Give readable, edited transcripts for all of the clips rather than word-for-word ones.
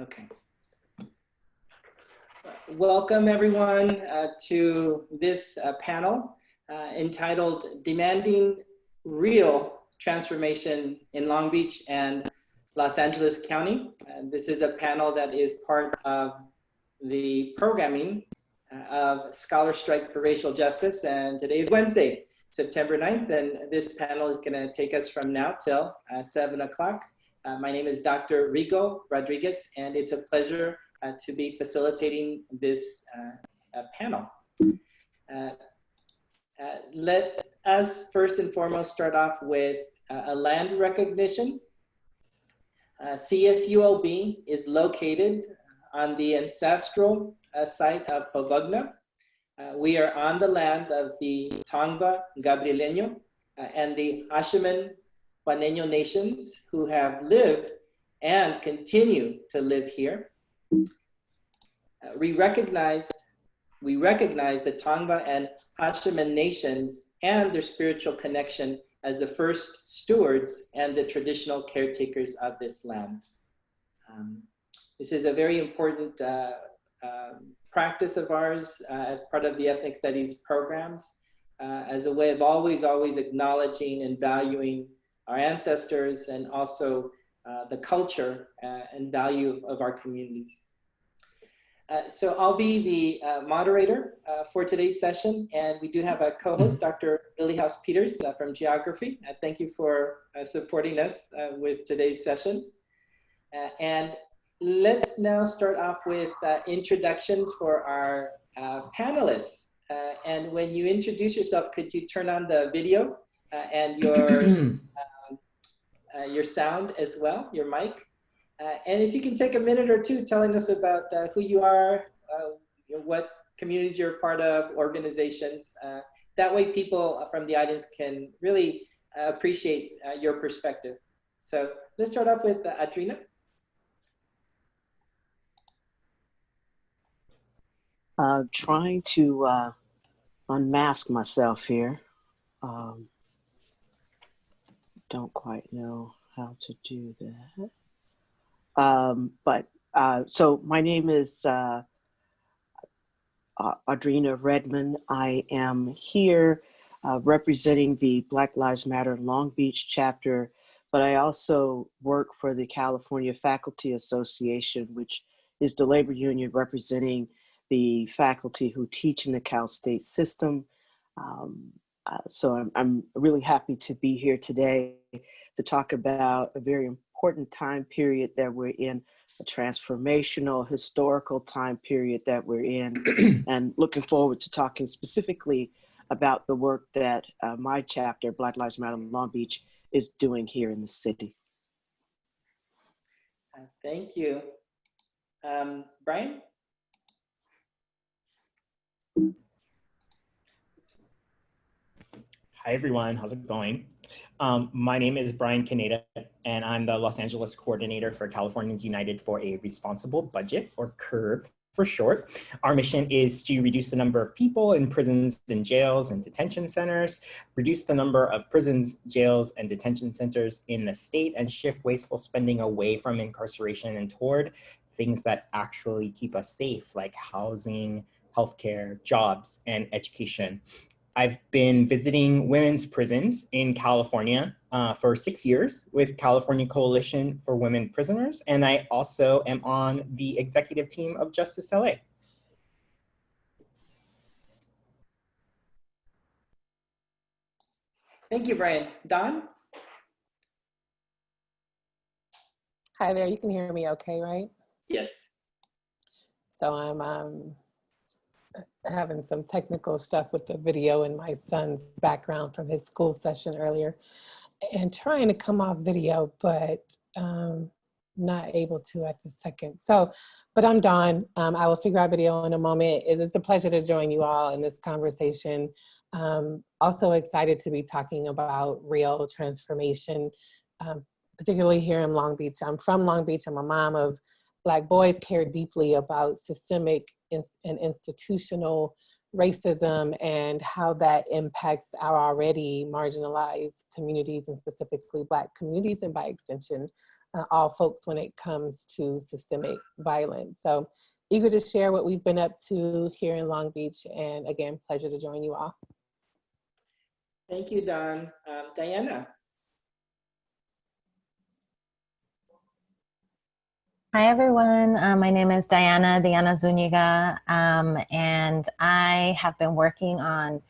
Okay. Welcome everyone to this panel entitled Demanding Real Transformation in Long Beach and Los Angeles County. This is a panel that is part of the programming of Scholar Strike for Racial Justice, and today is Wednesday, September 9th, and this panel is going to take us from now till 7 o'clock. My name is Dr. Rigo Rodriguez, and it's a pleasure to be facilitating this panel. Let us first and foremost start off with a land recognition. CSULB is located on the ancestral site of Povegna. We are on the land of the Tongva Gabrieleño and the Hashiman Juaneño nations who have lived and continue to live here. We recognize the Tongva and Hashiman nations and their spiritual connection as the first stewards and the traditional caretakers of this land. This is a very important practice of ours as part of the ethnic studies programs, as a way of always acknowledging and valuing our ancestors and also the culture and value of our communities. So I'll be the moderator for today's session, and we do have a co-host, Dr. Lily House Peters from Geography. Thank you for supporting us with today's session. And let's now start off with introductions for our panelists. And when you introduce yourself, could you turn on the video and your sound as well, your mic? And if you can take a minute or two telling us about who you are, what communities you're a part of, organizations. That way people from the audience can really appreciate your perspective. So let's start off with Adrina. Trying to unmask myself here. Don't quite know how to do that. So my name is Audrina Redmond. I am here representing the Black Lives Matter Long Beach chapter, but I also work for the California Faculty Association, which is the labor union representing the faculty who teach in the Cal State system. So I'm really happy to be here today to talk about a very important time period that we're in, a transformational, historical time period that we're in, and looking forward to talking specifically about the work that my chapter, Black Lives Matter Long Beach, is doing here in the city. Thank you. Brian? Hi, everyone. How's it going? My name is Brian Caneda, and I'm the Los Angeles coordinator for Californians United for a Responsible Budget, or CURB for short. Our mission is to reduce the number of people in prisons and jails and detention centers, reduce the number of prisons, jails, and detention centers in the state, and shift wasteful spending away from incarceration and toward things that actually keep us safe, like housing, healthcare, jobs, and education. I've been visiting women's prisons in California for 6 years with California Coalition for Women Prisoners, and I also am on the executive team of Justice LA. Thank you, Brian. Don? Hi there, you can hear me okay, right? Yes. So I'm having some technical stuff with the video and my son's background from his school session earlier, and trying to come off video, but not able to at the second. So, but I'm Dawn. I will figure out video in a moment. It is a pleasure to join you all in this conversation. Also excited to be talking about real transformation, particularly here in Long Beach. I'm from Long Beach. I'm a mom of Black boys, care deeply about systemic and institutional racism and how that impacts our already marginalized communities, and specifically Black communities, and by extension, all folks when it comes to systemic violence. So eager to share what we've been up to here in Long Beach, and again, pleasure to join you all. Thank you, Don. Diana. Hi, everyone. My name is Diana Zuniga, and I have been working on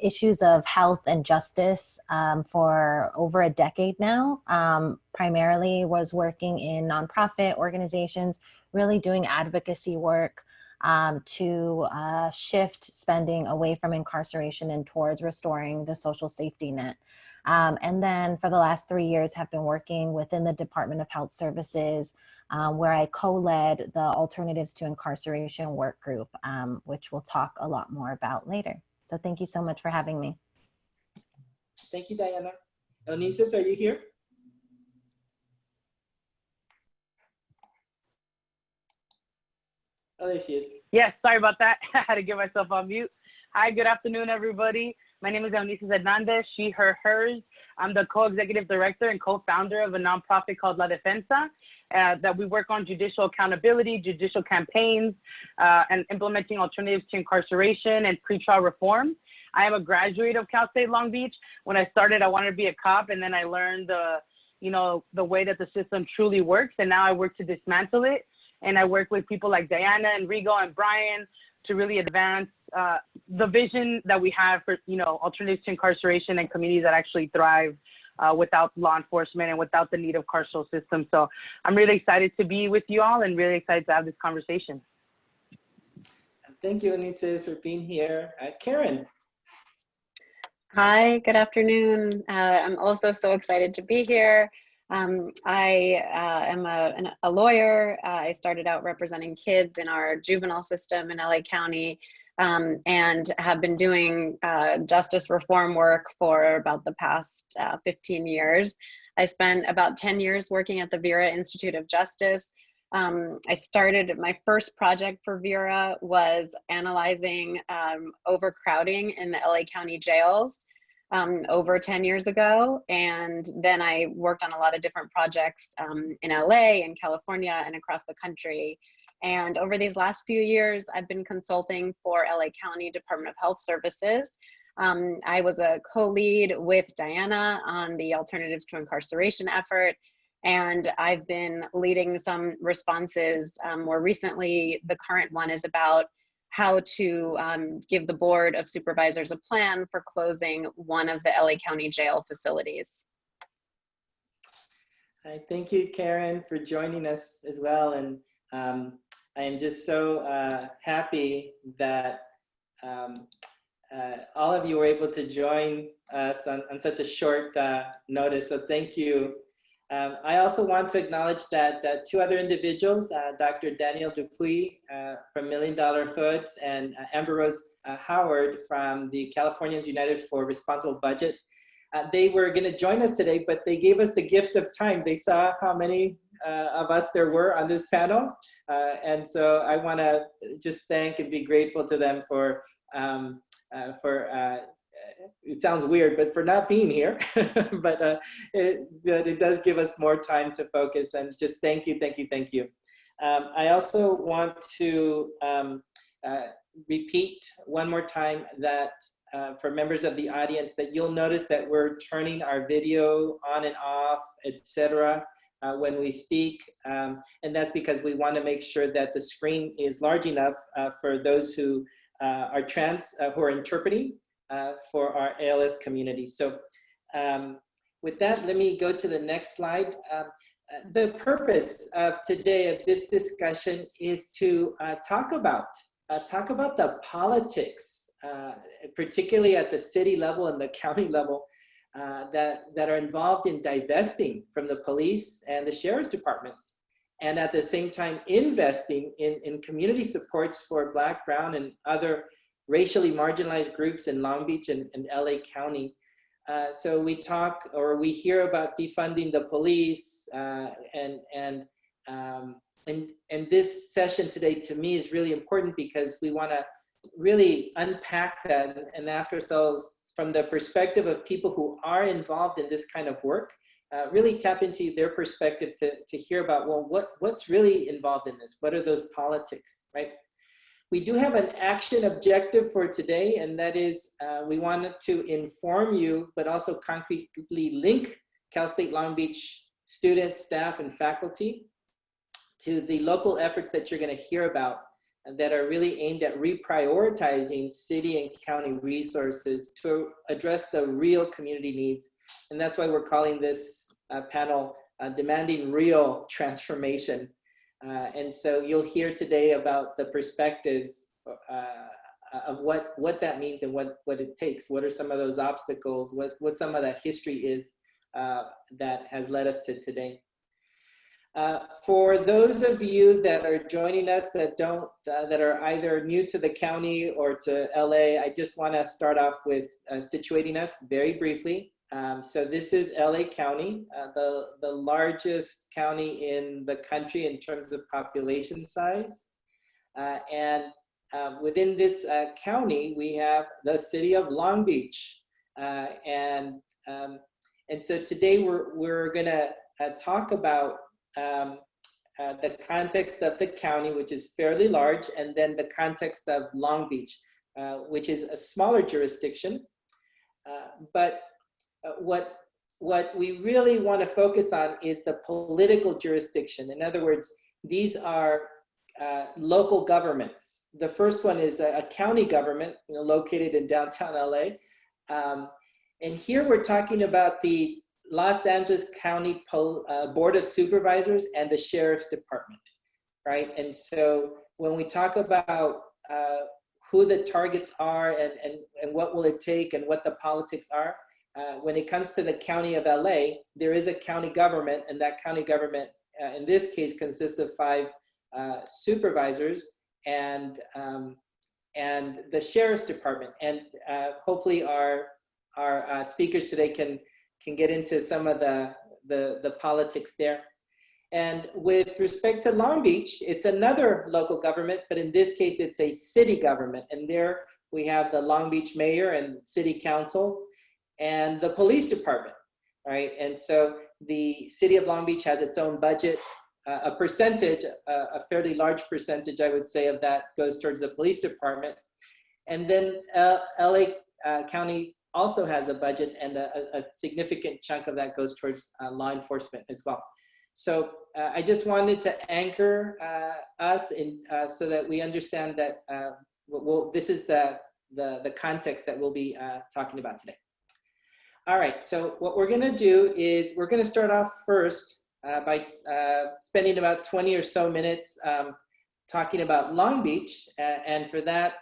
issues of health and justice for over a decade now. Primarily was working in nonprofit organizations, really doing advocacy work to shift spending away from incarceration and towards restoring the social safety net. And then for the last 3 years have been working within the Department of Health Services, where I co-led the Alternatives to Incarceration work group, which we'll talk a lot more about later. So thank you so much for having me. Thank you, Diana. Onisis, are you here? Oh, there she is. Yes, sorry about that. I had to get myself on mute. Hi, good afternoon, everybody. My name is Eunices Hernandez, she, her, hers. I'm the co-executive director and co-founder of a nonprofit called La Defensa, that we work on judicial accountability, judicial campaigns, and implementing alternatives to incarceration and pretrial reform. I am a graduate of Cal State Long Beach. When I started, I wanted to be a cop, and then I learned the way that the system truly works, and now I work to dismantle it. And I work with people like Diana and Rigo and Brian to really advance the vision that we have for, alternatives to incarceration and communities that actually thrive without law enforcement and without the need of carceral systems. So I'm really excited to be with you all and really excited to have this conversation. Thank you, Onisis, for being here. Karen. Hi, good afternoon. I'm also so excited to be here. I am a lawyer. I started out representing kids in our juvenile system in LA County, and have been doing justice reform work for about the past 15 years. I spent about 10 years working at the Vera Institute of Justice. I started, my first project for Vera was analyzing overcrowding in the LA County jails. Over 10 years ago. And then I worked on a lot of different projects in LA and California and across the country. And over these last few years, I've been consulting for LA County Department of Health Services. I was a co-lead with Diana on the Alternatives to Incarceration effort. And I've been leading some responses. More recently, the current one is about how to give the Board of Supervisors a plan for closing one of the LA County jail facilities. Thank you, Karen, for joining us as well. And I am just so happy that all of you were able to join us on such a short notice. So thank you. I also want to acknowledge that two other individuals, Dr. Daniel Dupuy from Million Dollar Hoods and Amber Rose Howard from the Californians United for Responsible Budget. They were going to join us today, but they gave us the gift of time. They saw how many of us there were on this panel. And so I want to just thank and be grateful to them for it sounds weird, but for not being here, but it does give us more time to focus, and just thank you, thank you, thank you. I also want to repeat one more time that for members of the audience, that you'll notice that we're turning our video on and off, etc. When we speak, and that's because we want to make sure that the screen is large enough for those who are who are interpreting for our ALS community. So with that, let me go to the next slide. The purpose of today, of this discussion, is to talk about the politics, particularly at the city level and the county level, that are involved in divesting from the police and the sheriff's departments, and at the same time investing in community supports for Black, Brown, and other racially marginalized groups in Long Beach and LA County. So we talk, or we hear about defunding the police, and this session today to me is really important because we want to really unpack that and ask ourselves from the perspective of people who are involved in this kind of work, really tap into their perspective to hear about, well, what's really involved in this? What are those politics, right? We do have an action objective for today, and that is we wanted to inform you, but also concretely link Cal State Long Beach students, staff, and faculty to the local efforts that you're going to hear about that are really aimed at reprioritizing city and county resources to address the real community needs. And that's why we're calling this panel Demanding Real Transformation. And so you'll hear today about the perspectives of what that means and what it takes. What are some of those obstacles? What some of that history is that has led us to today. For those of you that are joining us that that are either new to the county or to LA, I just want to start off with situating us very briefly. So this is LA County, the largest county in the country in terms of population size. And within this county, we have the city of Long Beach. And so today we're going to talk about the context of the county, which is fairly large, and then the context of Long Beach, which is a smaller jurisdiction. But what we really want to focus on is the political jurisdiction. In other words, these are local governments. The first one is a county government, located in downtown LA. And here we're talking about the Los Angeles County Board of Supervisors and the Sheriff's Department, right? And so when we talk about who the targets are and what will it take and what the politics are, when it comes to the County of LA, there is a county government, and that county government, in this case, consists of 5 supervisors and the Sheriff's Department. And hopefully our speakers today can get into some of the politics there. And with respect to Long Beach, it's another local government, but in this case, it's a city government. And there we have the Long Beach mayor and city council and the police department, right? And so the city of Long Beach has its own budget. A percentage, a fairly large percentage, I would say, of that goes towards the police department. And then LA County also has a budget, and a significant chunk of that goes towards law enforcement as well. So I just wanted to anchor us in so that we understand that this is the context that we'll be talking about today. All right, so what we're gonna do is we're gonna start off first by spending about 20 or so minutes talking about Long Beach. And for that,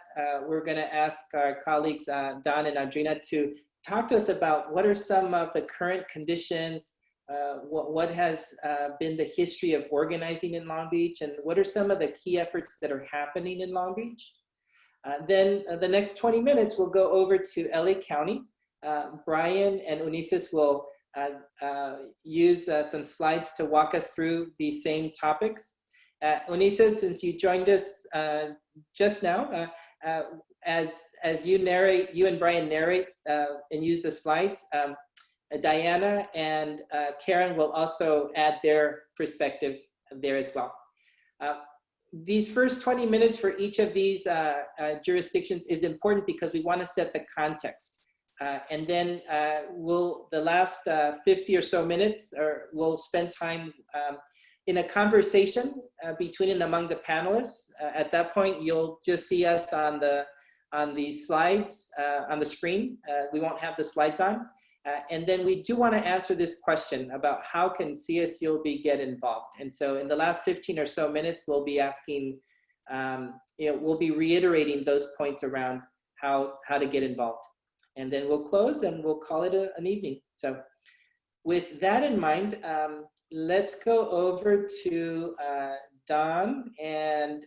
we're gonna ask our colleagues, Don and Audrina, to talk to us about what are some of the current conditions, what has been the history of organizing in Long Beach, and what are some of the key efforts that are happening in Long Beach. Then the next 20 minutes, we'll go over to LA County. Brian and Ulises will use some slides to walk us through these same topics. Ulises, since you joined us just now, as you narrate, you and Brian narrate and use the slides, Diana and Karen will also add their perspective there as well. These first 20 minutes for each of these jurisdictions is important because we want to set the context. And then the last 50 or so minutes, we'll spend time in a conversation between and among the panelists. At that point, you'll just see us on the slides, on the screen. We won't have the slides on. And then we do want to answer this question about how can CSULB get involved. And so in the last 15 or so minutes, we'll be asking, we'll be reiterating those points around how to get involved. And then we'll close and we'll call it an evening. So with that in mind, let's go over to Don and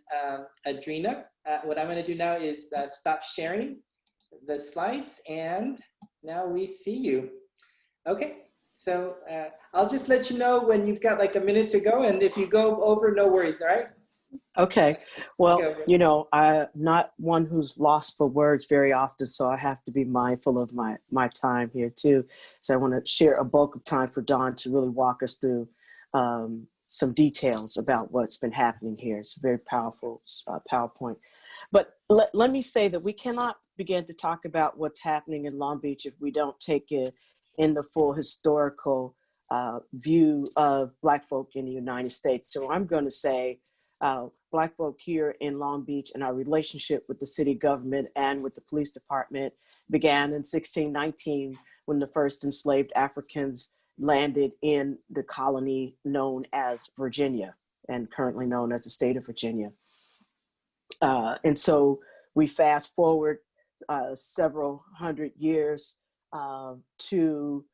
Audrina. What I'm going to do now is stop sharing the slides, and now we see you. Okay, so I'll just let you know when you've got like a minute to go, and if you go over, no worries, all right? Okay. Well, Okay. you know, I'm not one who's lost for words very often, so I have to be mindful of my time here too. So I want to share a bulk of time for Dawn to really walk us through some details about what's been happening here. It's a very powerful PowerPoint. But let me say that we cannot begin to talk about what's happening in Long Beach if we don't take it in the full historical view of Black folk in the United States. So I'm going to say Black folk here in Long Beach and our relationship with the city government and with the police department began in 1619 when the first enslaved Africans landed in the colony known as Virginia and currently known as the state of Virginia. And so we fast forward several hundred years to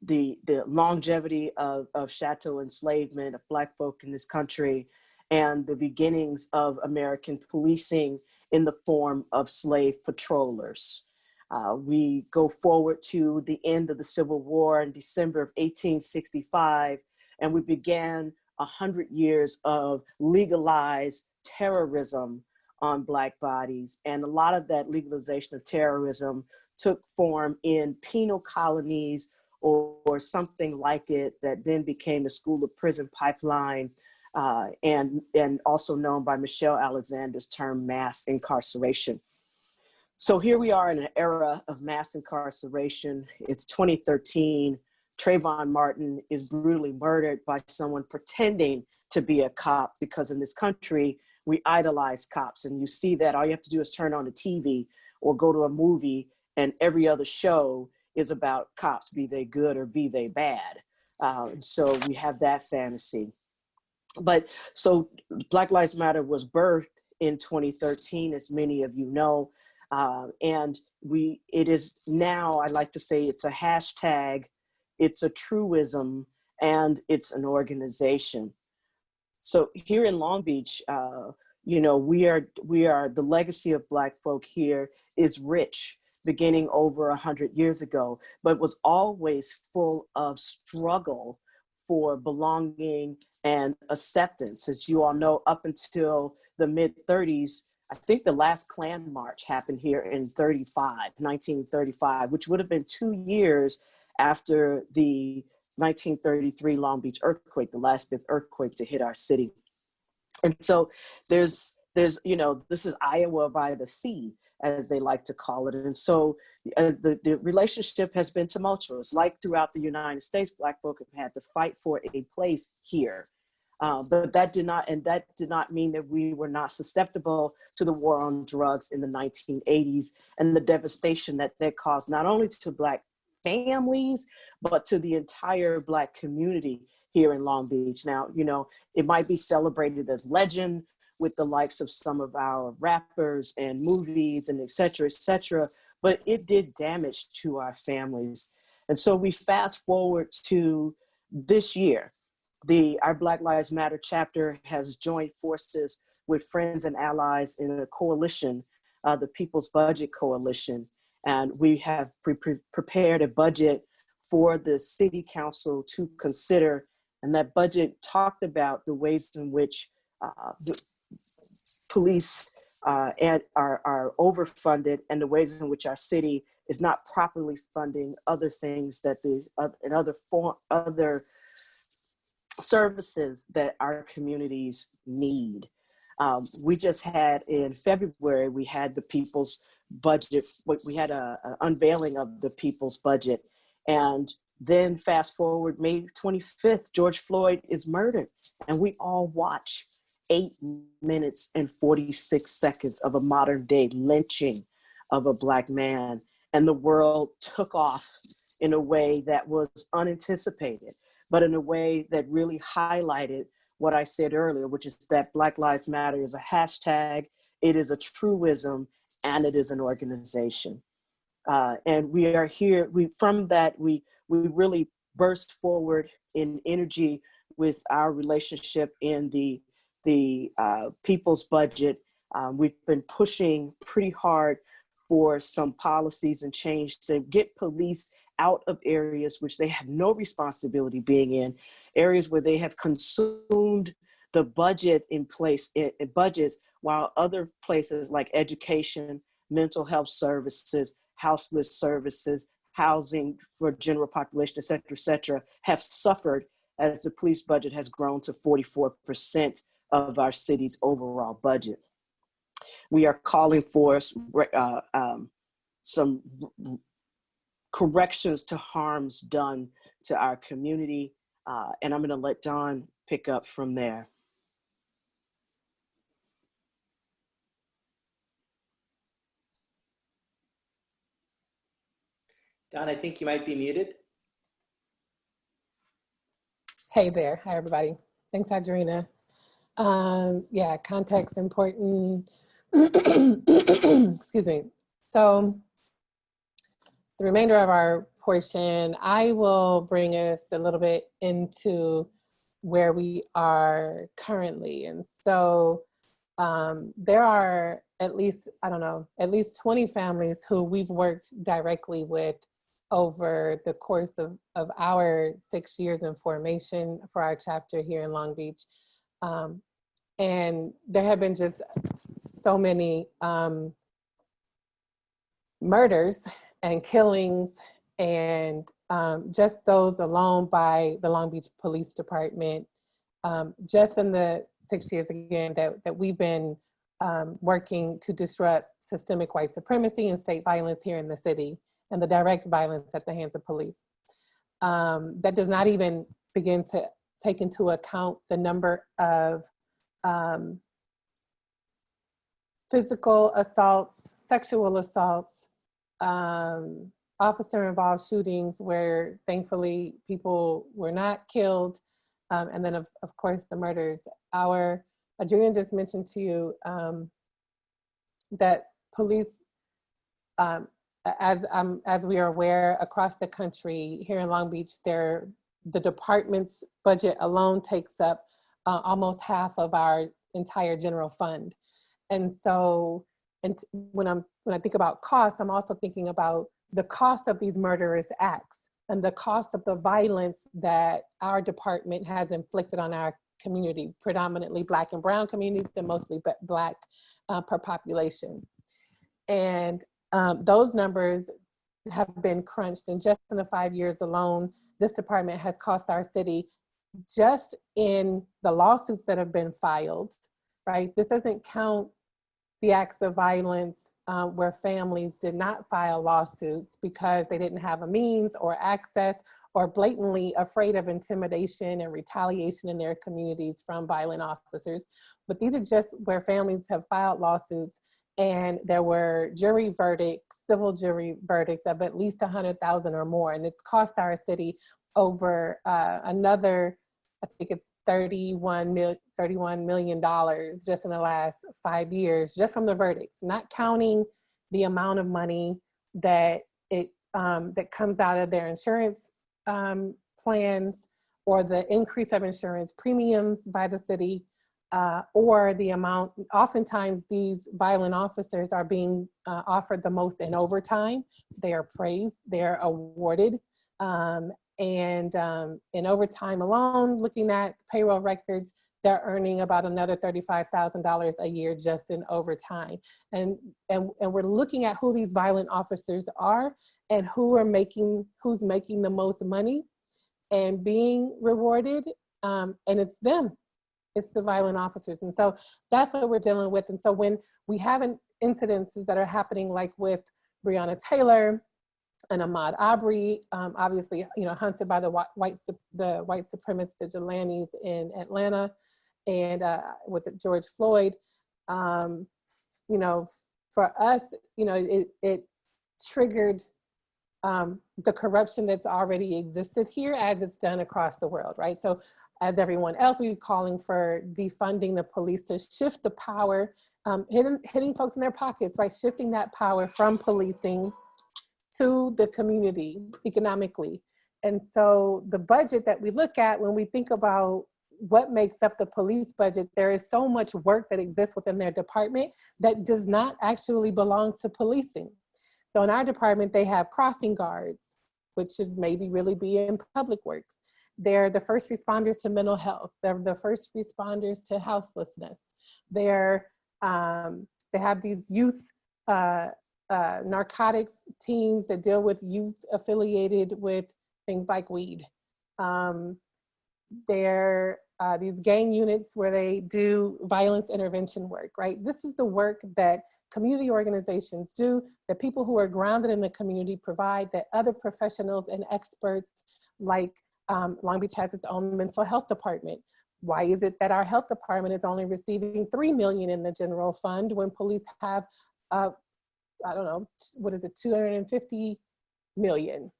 the longevity of chattel enslavement of Black folk in this country and the beginnings of American policing in the form of slave patrollers. We go forward to the end of the Civil War in December of 1865, and we began 100 years of legalized terrorism on Black bodies. And a lot of that legalization of terrorism took form in penal colonies or something like it that then became the school of prison pipeline, and also known by Michelle Alexander's term mass incarceration. So here we are in an era of mass incarceration. It's 2013. Trayvon Martin is brutally murdered by someone pretending to be a cop, because in this country, we idolize cops. And you see that all you have to do is turn on the TV or go to a movie and every other show is about cops, be they good or be they bad. So we have that fantasy. But so Black Lives Matter was birthed in 2013, as many of you know. And it is now, I like to say it's a hashtag, it's a truism, and it's an organization. So here in Long Beach, you know, we are the legacy of Black folk here is rich, beginning over 100 years ago, but was always full of struggle for belonging and acceptance. As you all know, up until the mid-30s, I think the last Klan March happened here in 1935, which would have been 2 years after the 1933 Long Beach earthquake, the last big earthquake to hit our city. And so there's, you know, this is Iowa by the sea, as they like to call it. And so the relationship has been tumultuous. Like throughout the United States, Black folk have had to fight for a place here. But that did not mean that we were not susceptible to the war on drugs in the 1980s and the devastation that caused not only to Black families, but to the entire Black community here in Long Beach. Now, you know, it might be celebrated as legend with the likes of some of our rappers and movies and et cetera, but it did damage to our families. And so we fast forward to this year. Our Black Lives Matter chapter has joined forces with friends and allies in a coalition, the People's Budget Coalition. And we have prepared a budget for the city council to consider. And that budget talked about the ways in which the police are overfunded and the ways in which our city is not properly funding other things that other services that our communities need. We just had in February, we had the People's Budget. We had an unveiling of the People's Budget. And then fast forward, May 25th, George Floyd is murdered. And we all watch 8 minutes and 46 seconds of a modern day lynching of a Black man. And the world took off in a way that was unanticipated, but in a way that really highlighted what I said earlier, which is that Black Lives Matter is a hashtag, it is a truism, and it is an organization. And we are here, from that, we really burst forward in energy with our relationship in the People's Budget. We've been pushing pretty hard for some policies and change to get police out of areas which they have no responsibility being in, areas where they have consumed the budget in place, it budgets, while other places like education, mental health services, houseless services, housing for general population, et cetera, have suffered as the police budget has grown to 44% of our city's overall budget. We are calling for some corrections to harms done to our community, and I'm going to let Dawn pick up from there. Dawn, I think you might be muted. Hey there. Hi, everybody. Thanks, Adrina. Yeah, context important. Excuse me. So the remainder of our portion, I will bring us a little bit into where we are currently. And so there are at least, I don't know, at least 20 families who we've worked directly with over the course of our 6 years in formation for our chapter here in Long Beach. And there have been just so many murders and killings, and just those alone by the Long Beach Police Department, just in the 6 years again that we've been working to disrupt systemic white supremacy and state violence here in the city, and the direct violence at the hands of police. That does not even begin to take into account the number of physical assaults, sexual assaults, officer-involved shootings where thankfully people were not killed, and then of course the murders. Adriana just mentioned to you that police, as we are aware, across the country, here in Long Beach, the department's budget alone takes up almost half of our entire general fund. And so, when I think about costs, I'm also thinking about the cost of these murderous acts and the cost of the violence that our department has inflicted on our community, predominantly Black and brown communities, and mostly Black per population. And those numbers have been crunched, and just in the 5 years alone, this department has cost our city, just in the lawsuits that have been filed, right? This doesn't count the acts of violence where families did not file lawsuits because they didn't have a means or access, or blatantly afraid of intimidation and retaliation in their communities from violent officers. But these are just where families have filed lawsuits and there were jury verdicts, civil jury verdicts of at least 100,000 or more. And it's cost our city over another, I think it's $31 million just in the last 5 years, just from the verdicts, not counting the amount of money that that comes out of their insurance plans, or the increase of insurance premiums by the city, or the amount. Oftentimes these violent officers are being offered the most in overtime. They are praised, they're awarded. And in overtime alone, looking at payroll records, they're earning about another $35,000 a year just in overtime. And we're looking at who these violent officers are and who's making the most money and being rewarded. And it's them, it's the violent officers. And so that's what we're dealing with. And so when we have incidences that are happening, like with Breonna Taylor and Ahmaud Arbery, obviously, hunted by the white supremacist vigilantes in Atlanta, and with George Floyd, for us, it triggered the corruption that's already existed here, as it's done across the world, right? So as everyone else, we're calling for defunding the police to shift the power, hitting folks in their pockets, right? Shifting that power from policing to the community economically. And so the budget that we look at when we think about what makes up the police budget, there is so much work that exists within their department that does not actually belong to policing. So in our department, they have crossing guards, which should maybe really be in public works. They're the first responders to mental health. They're the first responders to houselessness. They have these youth narcotics teams that deal with youth affiliated with things like weed. They're these gang units where they do violence intervention work, right? This is the work that community organizations do, that people who are grounded in the community provide, that other professionals and experts like Long Beach has its own mental health department. Why is it that our health department is only receiving $3 million in the general fund when police have, I don't know, what is it, 250 million?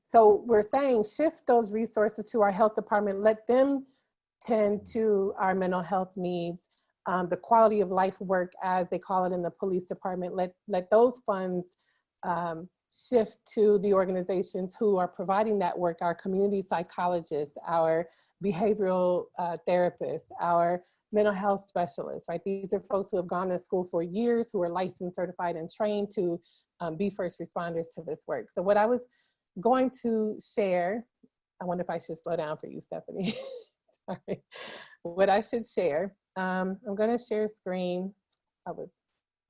So we're saying shift those resources to our health department, let them tend to our mental health needs, the quality of life work, as they call it in the police department, let those funds shift to the organizations who are providing that work, our community psychologists, our behavioral therapists, our mental health specialists, right? These are folks who have gone to school for years, who are licensed, certified, and trained to be first responders to this work. So what I was going to share, I wonder if I should slow down for you, Stephanie. Sorry. What I should share, I'm gonna share screen. I was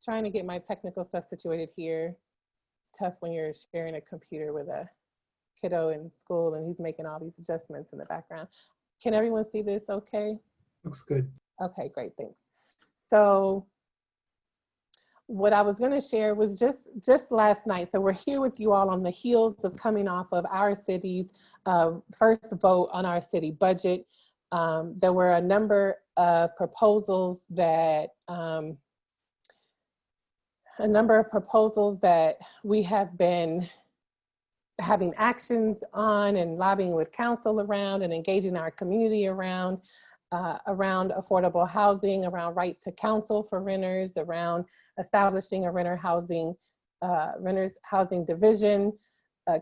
trying to get my technical stuff situated here. It's tough when you're sharing a computer with a kiddo in school and he's making all these adjustments in the background. Can everyone see this okay? Looks good. Okay, great, thanks. So what I was going to share was just last night. So we're here with you all on the heels of coming off of our city's first vote on our city budget. There were a number of proposals that we have been having actions on and lobbying with council around and engaging our community around affordable housing, around right to counsel for renters, around establishing a renters housing division,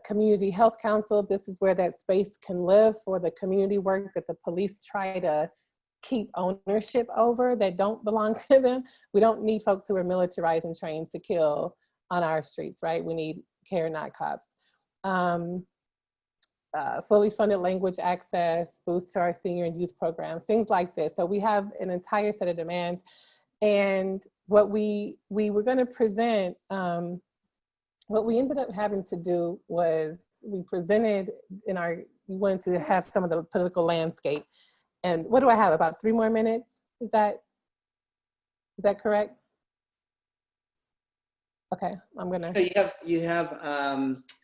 community health council. This is where that space can live for the community work that the police try to keep ownership over that don't belong to them. We don't need folks who are militarized and trained to kill on our streets, right? We need care, not cops. Fully funded language access, boost to our senior and youth programs, things like this. So we have an entire set of demands. And what we were going to present, what we ended up having to do was we wanted to have some of the political landscape. And what do I have, about 3 more minutes? Is that correct? Okay, I'm gonna. You have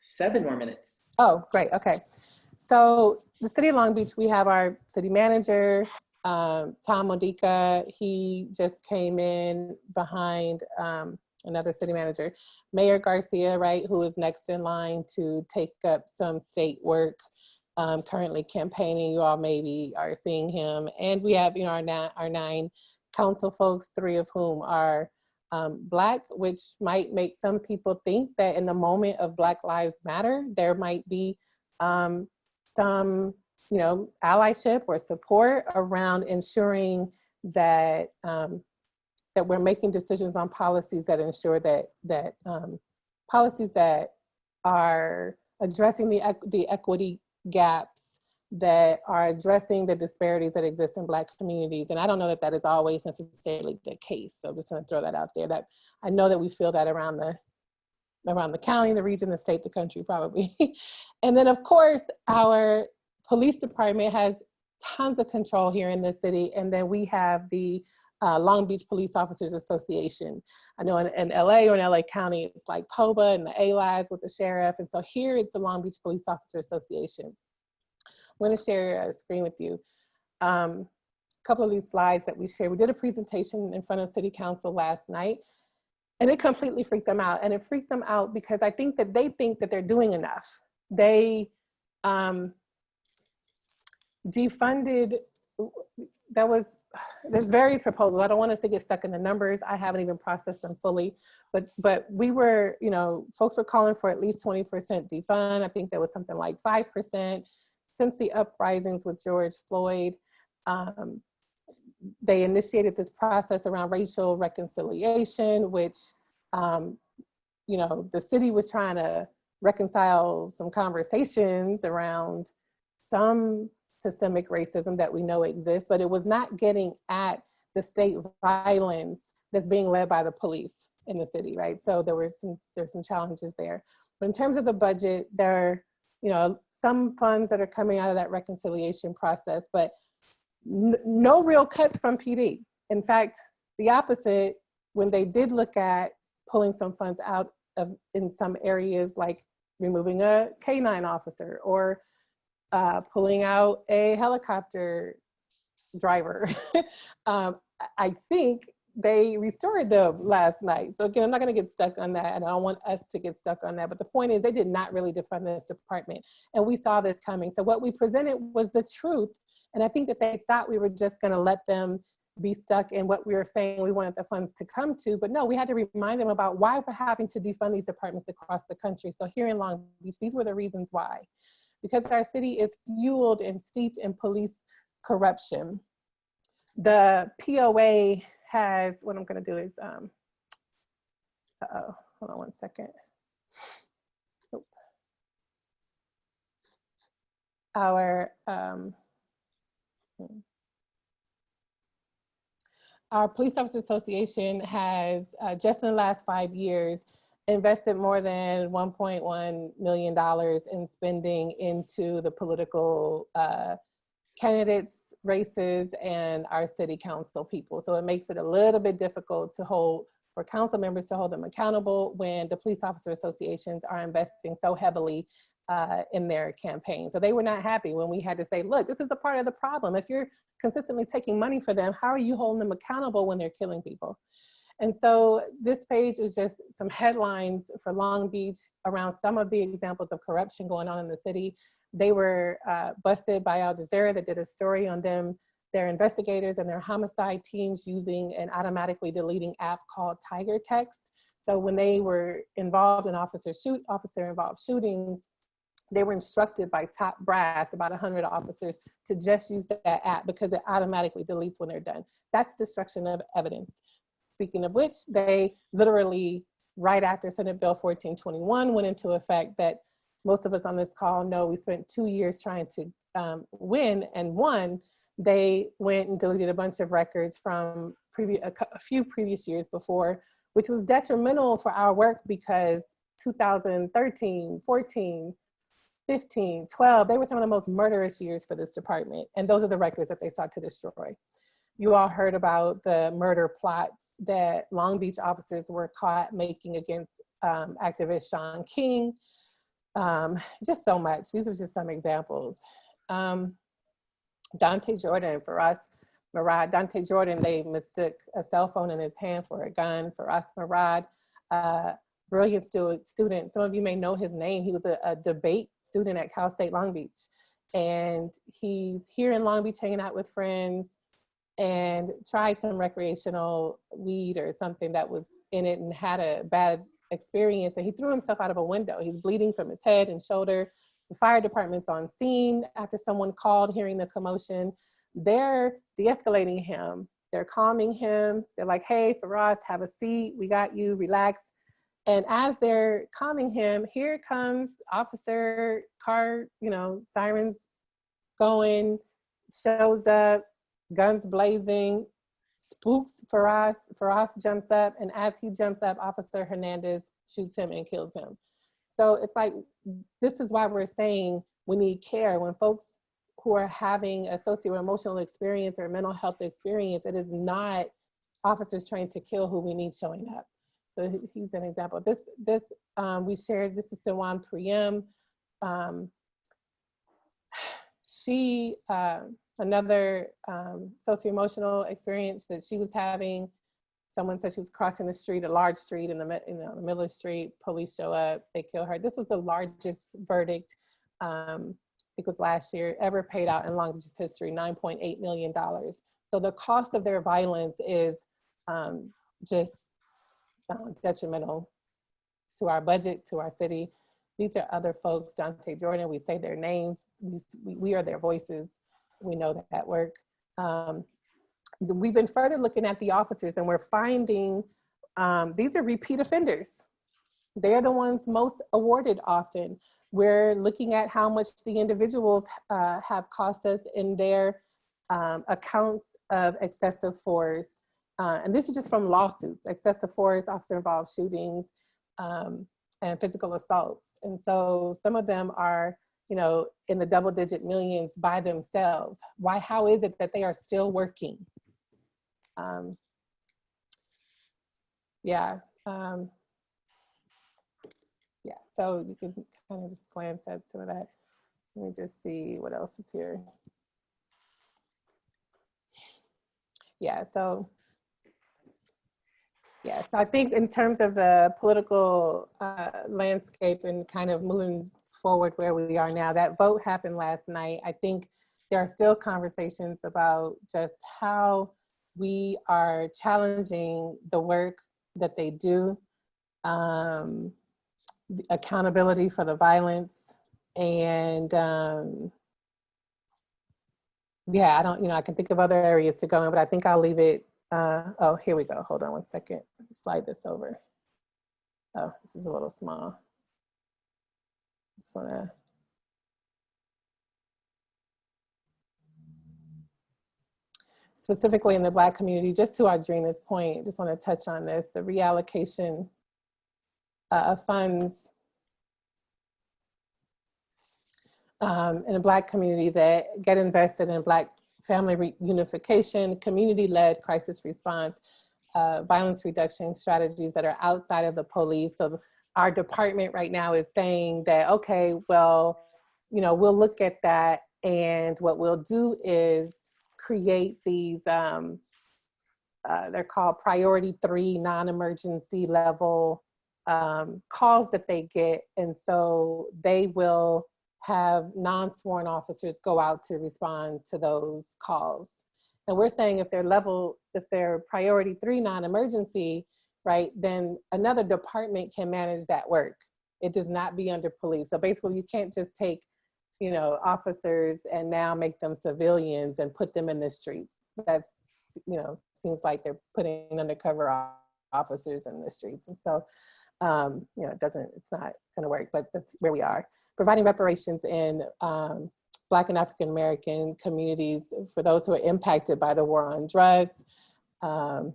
7 more minutes. Oh, great, okay. So the city of Long Beach, we have our city manager, Tom Modica. He just came in behind another city manager, Mayor Garcia, right, who is next in line to take up some state work, currently campaigning. You all maybe are seeing him. And we have, our 9 council folks, 3 of whom are Black, which might make some people think that in the moment of Black Lives Matter, there might be some, allyship or support around ensuring that that we're making decisions on policies that ensure that policies that are addressing the equity gaps, that are addressing the disparities that exist in Black communities. And I don't know that that is always necessarily the case. So I'm just gonna throw that out there, that I know that we feel that around the county, the region, the state, the country, probably. And then of course, our police department has tons of control here in the city. And then we have the Long Beach Police Officers Association. I know in LA or in LA County, it's like POBA and the ALAS with the sheriff. And so here it's the Long Beach Police Officer Association. I'm going to share a screen with you. A couple of these slides that we shared. We did a presentation in front of City Council last night, and it completely freaked them out. And it freaked them out because I think that they think that they're doing enough. They defunded, there's various proposals. I don't want us to get stuck in the numbers. I haven't even processed them fully, but we were, folks were calling for at least 20% defund. I think there was something like 5%. Since the uprisings with George Floyd, they initiated this process around racial reconciliation, which, the city was trying to reconcile some conversations around some systemic racism that we know exists, but it was not getting at the state violence that's being led by the police in the city, right? So there's some challenges there. But in terms of the budget, there are, you know, some funds that are coming out of that reconciliation process, but no real cuts from PD. In fact, the opposite, when they did look at pulling some funds out of in some areas, like removing a K-9 officer or pulling out a helicopter driver. I think they restored them last night. So again, I'm not going to get stuck on that, and I don't want us to get stuck on that. But the point is, they did not really defund this department, and we saw this coming. So what we presented was the truth, and I think that they thought we were just going to let them be stuck in what we were saying we wanted the funds to come to. But no, we had to remind them about why we're having to defund these departments across the country. So here in Long Beach, these were the reasons why. Because our city is fueled and steeped in police corruption. The POA has, what I'm gonna do is, hold on one second. Nope. Our Police Officers Association has, just in the last 5 years, invested more than $1.1 million in spending into the political candidates, races, and our city council people. So it makes it a little bit difficult for council members to hold them accountable when the police officer associations are investing so heavily in their campaign. So they were not happy when we had to say, look, this is a part of the problem. If you're consistently taking money for them, how are you holding them accountable when they're killing people? And so this page is just some headlines for Long Beach around some of the examples of corruption going on in the city. They were busted by Al Jazeera that did a story on them, their investigators and their homicide teams using an automatically deleting app called Tiger Text. So when they were involved in officer-involved shootings, they were instructed by top brass, about 100 officers, to just use that app because it automatically deletes when they're done. That's destruction of evidence. Speaking of which, they literally, right after Senate Bill 1421 went into effect, that most of us on this call know we spent 2 years trying to win and won, they went and deleted a bunch of records from a few previous years before, which was detrimental for our work because 2013, 14, 15, 12, they were some of the most murderous years for this department. And those are the records that they sought to destroy. You all heard about the murder plots that Long Beach officers were caught making against activist Sean King. Just so much. These are just some examples. Dante Jordan, for us, Murad, Dante Jordan, they mistook a cell phone in his hand for a gun. For us, Murad, brilliant student. Some of you may know his name. He was a debate student at Cal State Long Beach. And he's here in Long Beach hanging out with friends and tried some recreational weed or something that was in it and had a bad experience. And he threw himself out of a window. He's bleeding from his head and shoulder. The fire department's on scene after someone called, hearing the commotion. They're de-escalating him. They're calming him. They're like, hey, Faraz, have a seat. We got you, relax. And as they're calming him, here comes officer, car, sirens going, shows up, guns blazing, spooks Faraz. Faraz jumps up, and as he jumps up, Officer Hernandez shoots him and kills him. So it's like, this is why we're saying we need care. When folks who are having a socio-emotional experience or a mental health experience, it is not officers trying to kill who we need showing up. So he's an example. We shared, this is Sinwan Priyam. Another socio-emotional experience that she was having, someone said she was crossing the street, a large street in the middle of the street, police show up, they kill her. This was the largest verdict, I think it was last year, ever paid out in Long Beach's history, $9.8 million. So the cost of their violence is just detrimental to our budget, to our city. These are other folks, Dante Jordan, we say their names, we are their voices. We know that work. We've been further looking at the officers, and we're finding these are repeat offenders. they're the ones most awarded often. We're looking at how much the individuals have cost us in their accounts of excessive force. And this is just from lawsuits, excessive force, officer-involved shootings, and physical assaults. And so some of them are, you know, in the double-digit millions by themselves. Why? How is it that they are still working? Yeah. Yeah, so you can kind of just glance at some of that. Let me just see what else is here. Yeah, so I think in terms of the political landscape and kind of moving forward where we are now, that vote happened last night. I think there are still conversations about just how we are challenging the work that they do. Accountability for the violence, and yeah, I don't, you know, I can think of other areas to go in, but I think I'll leave it. Oh, here we go. Hold on one second. Slide this over. Oh, this is a little small. Just wanna. Specifically in the Black community, just to Audrina's point, just want to touch on this, the reallocation of funds in a Black community that get invested in Black family reunification, community-led crisis response, violence reduction strategies that are outside of the police. So our department right now is saying that, okay, well, you know, we'll look at that, and what we'll do is create these, they're called priority 3 non-emergency level calls that they get. And so they will have non-sworn officers go out to respond to those calls. And we're saying if they're priority 3 non-emergency, right, then another department can manage that work. It does not be under police. So basically you can't just take, you know, officers and now make them civilians and put them in the streets. That's, you know, seems like they're putting undercover officers in the streets. And so, you know, it's not gonna work, but that's where we are. Providing reparations in Black and African American communities for those who are impacted by the war on drugs, and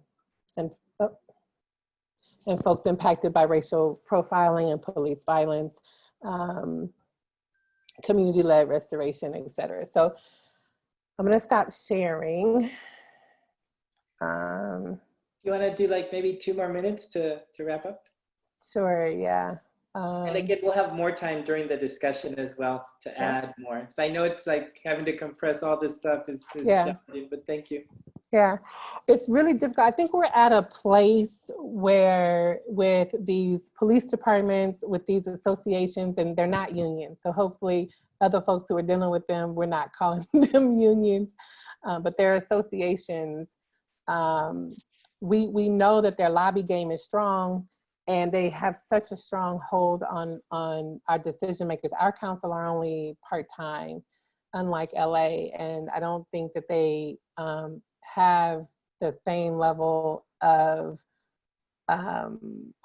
folks impacted by racial profiling and police violence, community-led restoration, et cetera. So I'm gonna stop sharing. You want to do like maybe 2 more minutes to wrap up? Sure, yeah. And again, we'll have more time during the discussion as well to add more. So I know it's like having to compress all this stuff is definitely, but thank you. Yeah, it's really difficult. I think we're at a place where with these police departments, with these associations, and they're not unions. So hopefully other folks who are dealing with them, we're not calling them unions, but they're associations. We know that their lobby game is strong, and they have such a strong hold on our decision makers. Our council are only part-time, unlike LA, and I don't think that they have the same level of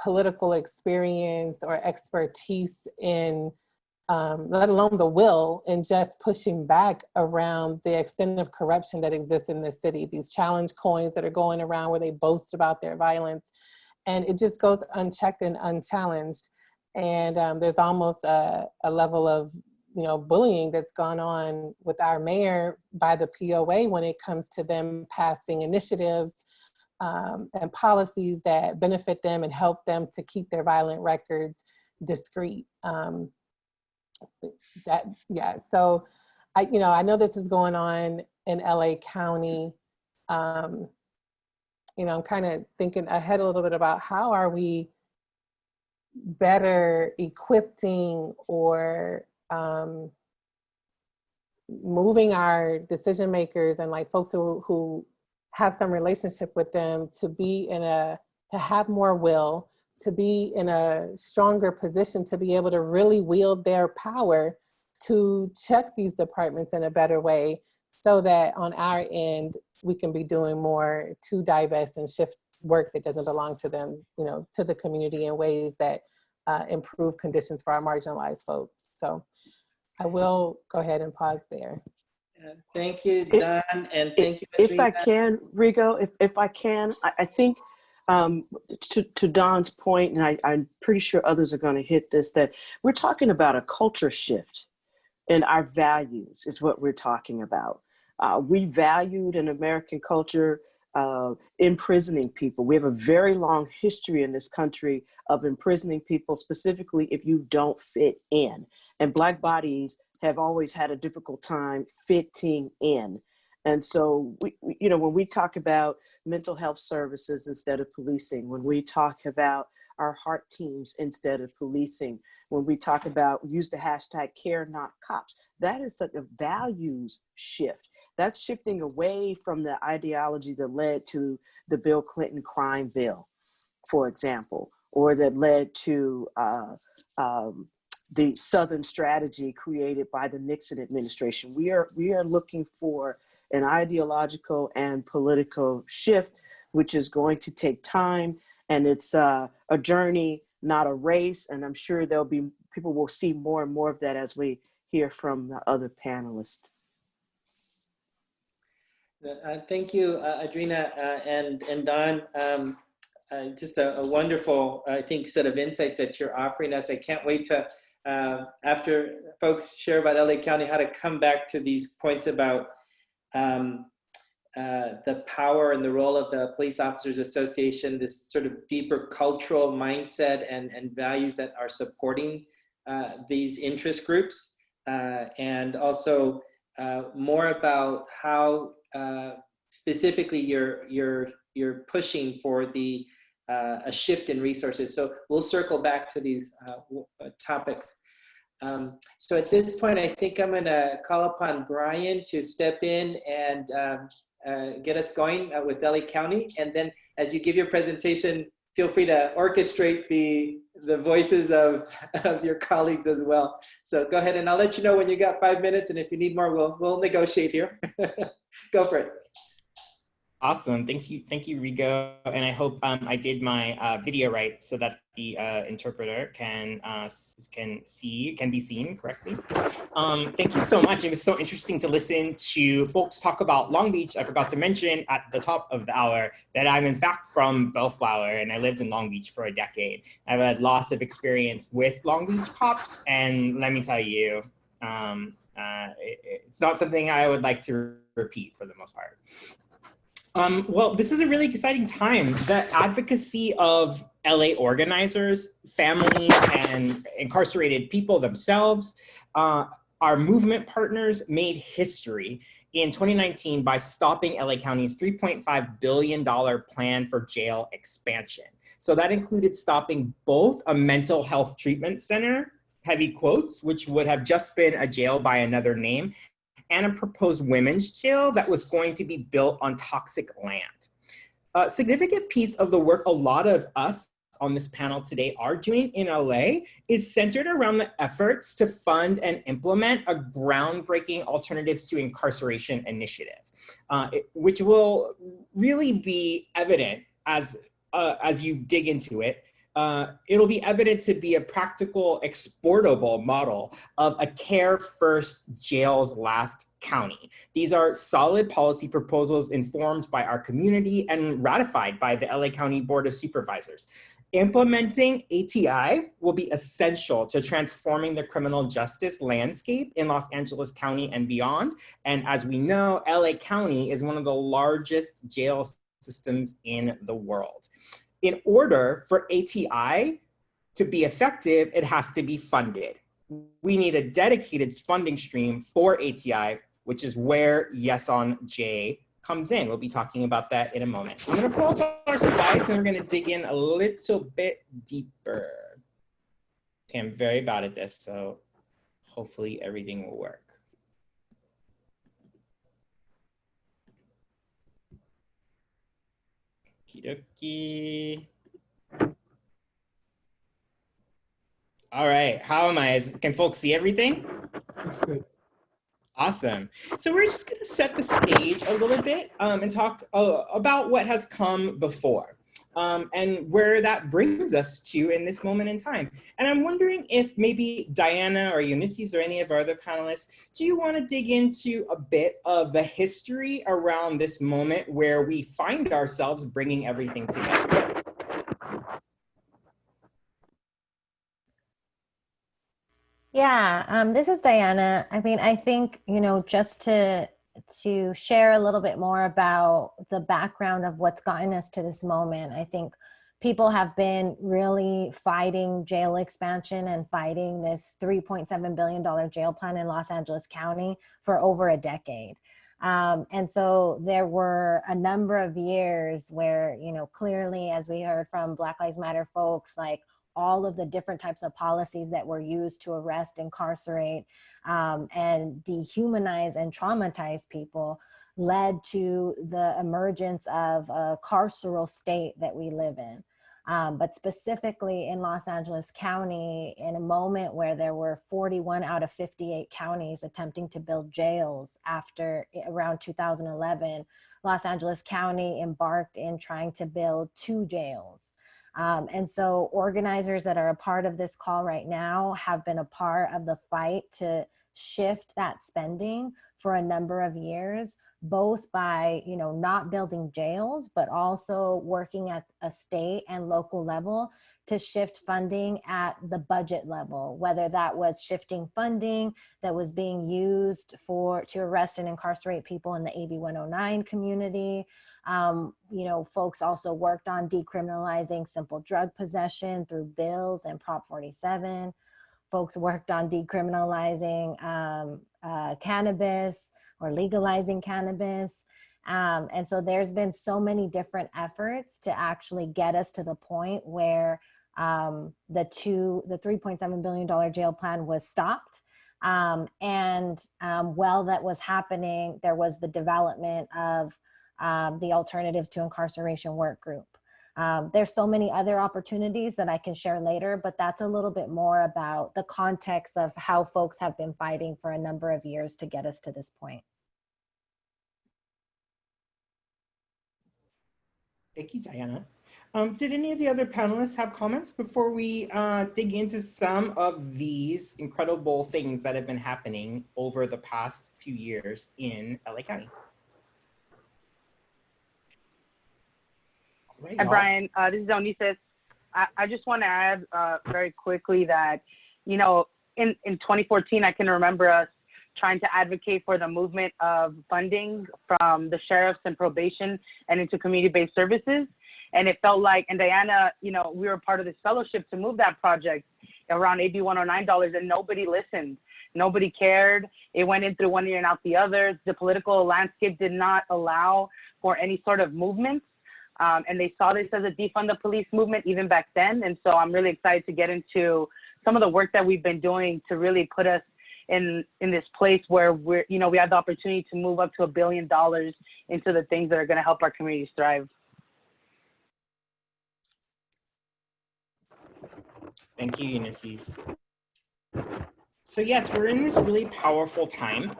political experience or expertise in, let alone the will in just pushing back around the extent of corruption that exists in this city. These challenge coins that are going around where they boast about their violence, and it just goes unchecked and unchallenged. And there's almost a level of, you know, bullying that's gone on with our mayor by the POA when it comes to them passing initiatives and policies that benefit them and help them to keep their violent records discreet. So I know this is going on in LA County. You know, I'm kind of thinking ahead a little bit about how are we better equipping or moving our decision makers and like folks who have some relationship with them to have more will, to be in a stronger position to be able to really wield their power to check these departments in a better way, so that on our end we can be doing more to divest and shift work that doesn't belong to them, you know, to the community in ways that improve conditions for our marginalized folks. So I will go ahead and pause there. Thank you, Don, and thank you, If I Adrina. can, Rigo, if I can, I think to Don's point, and I'm pretty sure others are going to hit this, that we're talking about a culture shift in our values is what we're talking about. We valued in American culture imprisoning people. We have a very long history in this country of imprisoning people, specifically if you don't fit in. And Black bodies have always had a difficult time fitting in. And so, when we talk about mental health services instead of policing, when we talk about our heart teams instead of policing, when we talk about use the hashtag care not cops, that is such a values shift. That's shifting away from the ideology that led to the Bill Clinton crime bill, for example, or that led to the Southern strategy created by the Nixon administration. We are looking for an ideological and political shift, which is going to take time, and it's a journey, not a race. And I'm sure people will see more and more of that as we hear from the other panelists. Thank you, Adrina and Don. Just a wonderful, I think, set of insights that you're offering us. I can't wait to, after folks share about LA County, how to come back to these points about the power and the role of the Police Officers Association, this sort of deeper cultural mindset and values that are supporting these interest groups, and also more about how specifically you're pushing for a shift in resources. So we'll circle back to these topics. So at this point, I think I'm gonna call upon Brian to step in and get us going with LA County. And then as you give your presentation, feel free to orchestrate the voices of your colleagues as well. So go ahead, and I'll let you know when you got 5 minutes, and if you need more, we'll negotiate here. Go for it. Awesome, thank you, Rigo. And I hope I did my video right so that the interpreter can be seen correctly. Thank you so much. It was so interesting to listen to folks talk about Long Beach. I forgot to mention at the top of the hour that I'm in fact from Bellflower, and I lived in Long Beach for a decade. I've had lots of experience with Long Beach cops, and let me tell you, it's not something I would like to repeat for the most part. Well, this is a really exciting time. The advocacy of LA organizers, families, and incarcerated people themselves, our movement partners made history in 2019 by stopping LA County's $3.5 billion plan for jail expansion. So that included stopping both a mental health treatment center, heavy quotes, which would have just been a jail by another name, and a proposed women's jail that was going to be built on toxic land. A significant piece of the work a lot of us on this panel today are doing in LA is centered around the efforts to fund and implement a groundbreaking alternatives to incarceration initiative, which will really be evident as you dig into it. It'll be evident to be a practical, exportable model of a care first, jails last county. These are solid policy proposals informed by our community and ratified by the LA County Board of Supervisors. Implementing ATI will be essential to transforming the criminal justice landscape in Los Angeles County and beyond. And as we know, LA County is one of the largest jail systems in the world. In order for ATI to be effective, it has to be funded. We need a dedicated funding stream for ATI, which is where Yes on J comes in. We'll be talking about that in a moment. I'm gonna pull up our slides and we're gonna dig in a little bit deeper. Okay, I'm very bad at this, so hopefully everything will work. Okie dokie. All right, how am I? Can folks see everything? Looks good. Awesome. So we're just going to set the stage a little bit and talk about what has come before. and where that brings us to in this moment in time. And I'm wondering if maybe Diana or Ulysses or any of our other panelists, do you want to dig into a bit of the history around this moment where we find ourselves bringing everything together? Yeah, this is Diana. I mean, I think, just to share a little bit more about the background of what's gotten us to this moment. I think people have been really fighting jail expansion and fighting this $3.7 billion jail plan in Los Angeles County for over a decade. And so there were a number of years where, clearly, as we heard from Black Lives Matter folks, like all of the different types of policies that were used to arrest, incarcerate, and dehumanize and traumatize people led to the emergence of a carceral state that we live in. But specifically in Los Angeles County, in a moment where there were 41 out of 58 counties attempting to build jails after around 2011, Los Angeles County embarked in trying to build 2 jails. And so organizers that are a part of this call right now have been a part of the fight to shift that spending for a number of years, both by, not building jails, but also working at a state and local level to shift funding at the budget level, whether that was shifting funding that was being used to arrest and incarcerate people in the AB 109 community. Folks also worked on decriminalizing simple drug possession through bills and Prop 47. Folks worked on decriminalizing cannabis or legalizing cannabis. And so there's been so many different efforts to actually get us to the point where the $3.7 billion jail plan was stopped. While that was happening, there was the development of the Alternatives to Incarceration Work Group. There's so many other opportunities that I can share later, but that's a little bit more about the context of how folks have been fighting for a number of years to get us to this point. Thank you, Diana. Did any of the other panelists have comments before we dig into some of these incredible things that have been happening over the past few years in LA County? Right, Hi, Brian. This is Onisis. I just want to add very quickly that, in 2014, I can remember us trying to advocate for the movement of funding from the sheriffs and probation and into community-based services. And it felt like, and Diana, we were part of this fellowship to move that project around AB 109 dollars, and nobody listened. Nobody cared. It went in through one ear and out the other. The political landscape did not allow for any sort of movement. And they saw this as a defund the police movement even back then. And so I'm really excited to get into some of the work that we've been doing to really put us in this place where we have the opportunity to move up to $1 billion into the things that are going to help our communities thrive. Thank you, Ulysses. So yes, we're in this really powerful time.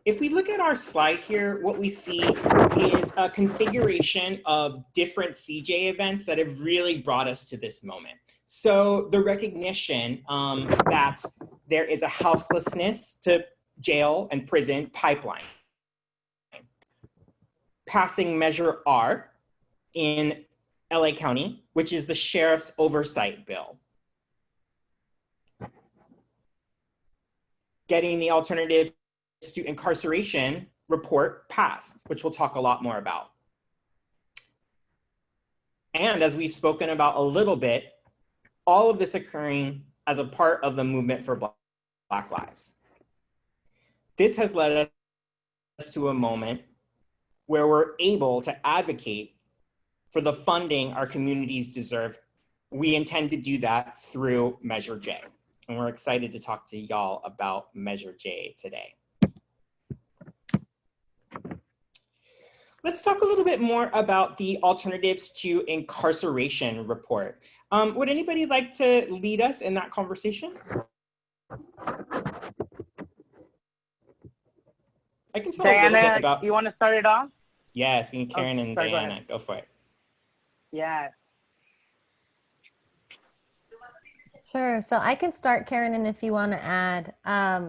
If we look at our slide here, what we see is a configuration of different CJ events that have really brought us to this moment. So the recognition that there is a houselessness to jail and prison pipeline. Passing Measure R in LA County, which is the sheriff's oversight bill. Getting the Alternatives to Incarceration report passed, which we'll talk a lot more about. And as we've spoken about a little bit, all of this occurring as a part of the movement for Black lives. This has led us to a moment where we're able to advocate for the funding our communities deserve. We intend to do that through Measure J. And we're excited to talk to y'all about Measure J today. Let's talk a little bit more about the Alternatives to Incarceration report. Would anybody like to lead us in that conversation? I can tell Diana, a little bit about. you want to start it off? Yes, me and Karen and sorry, Diana, go for it. Yeah. Sure. So I can start, Karen, and if you want to add.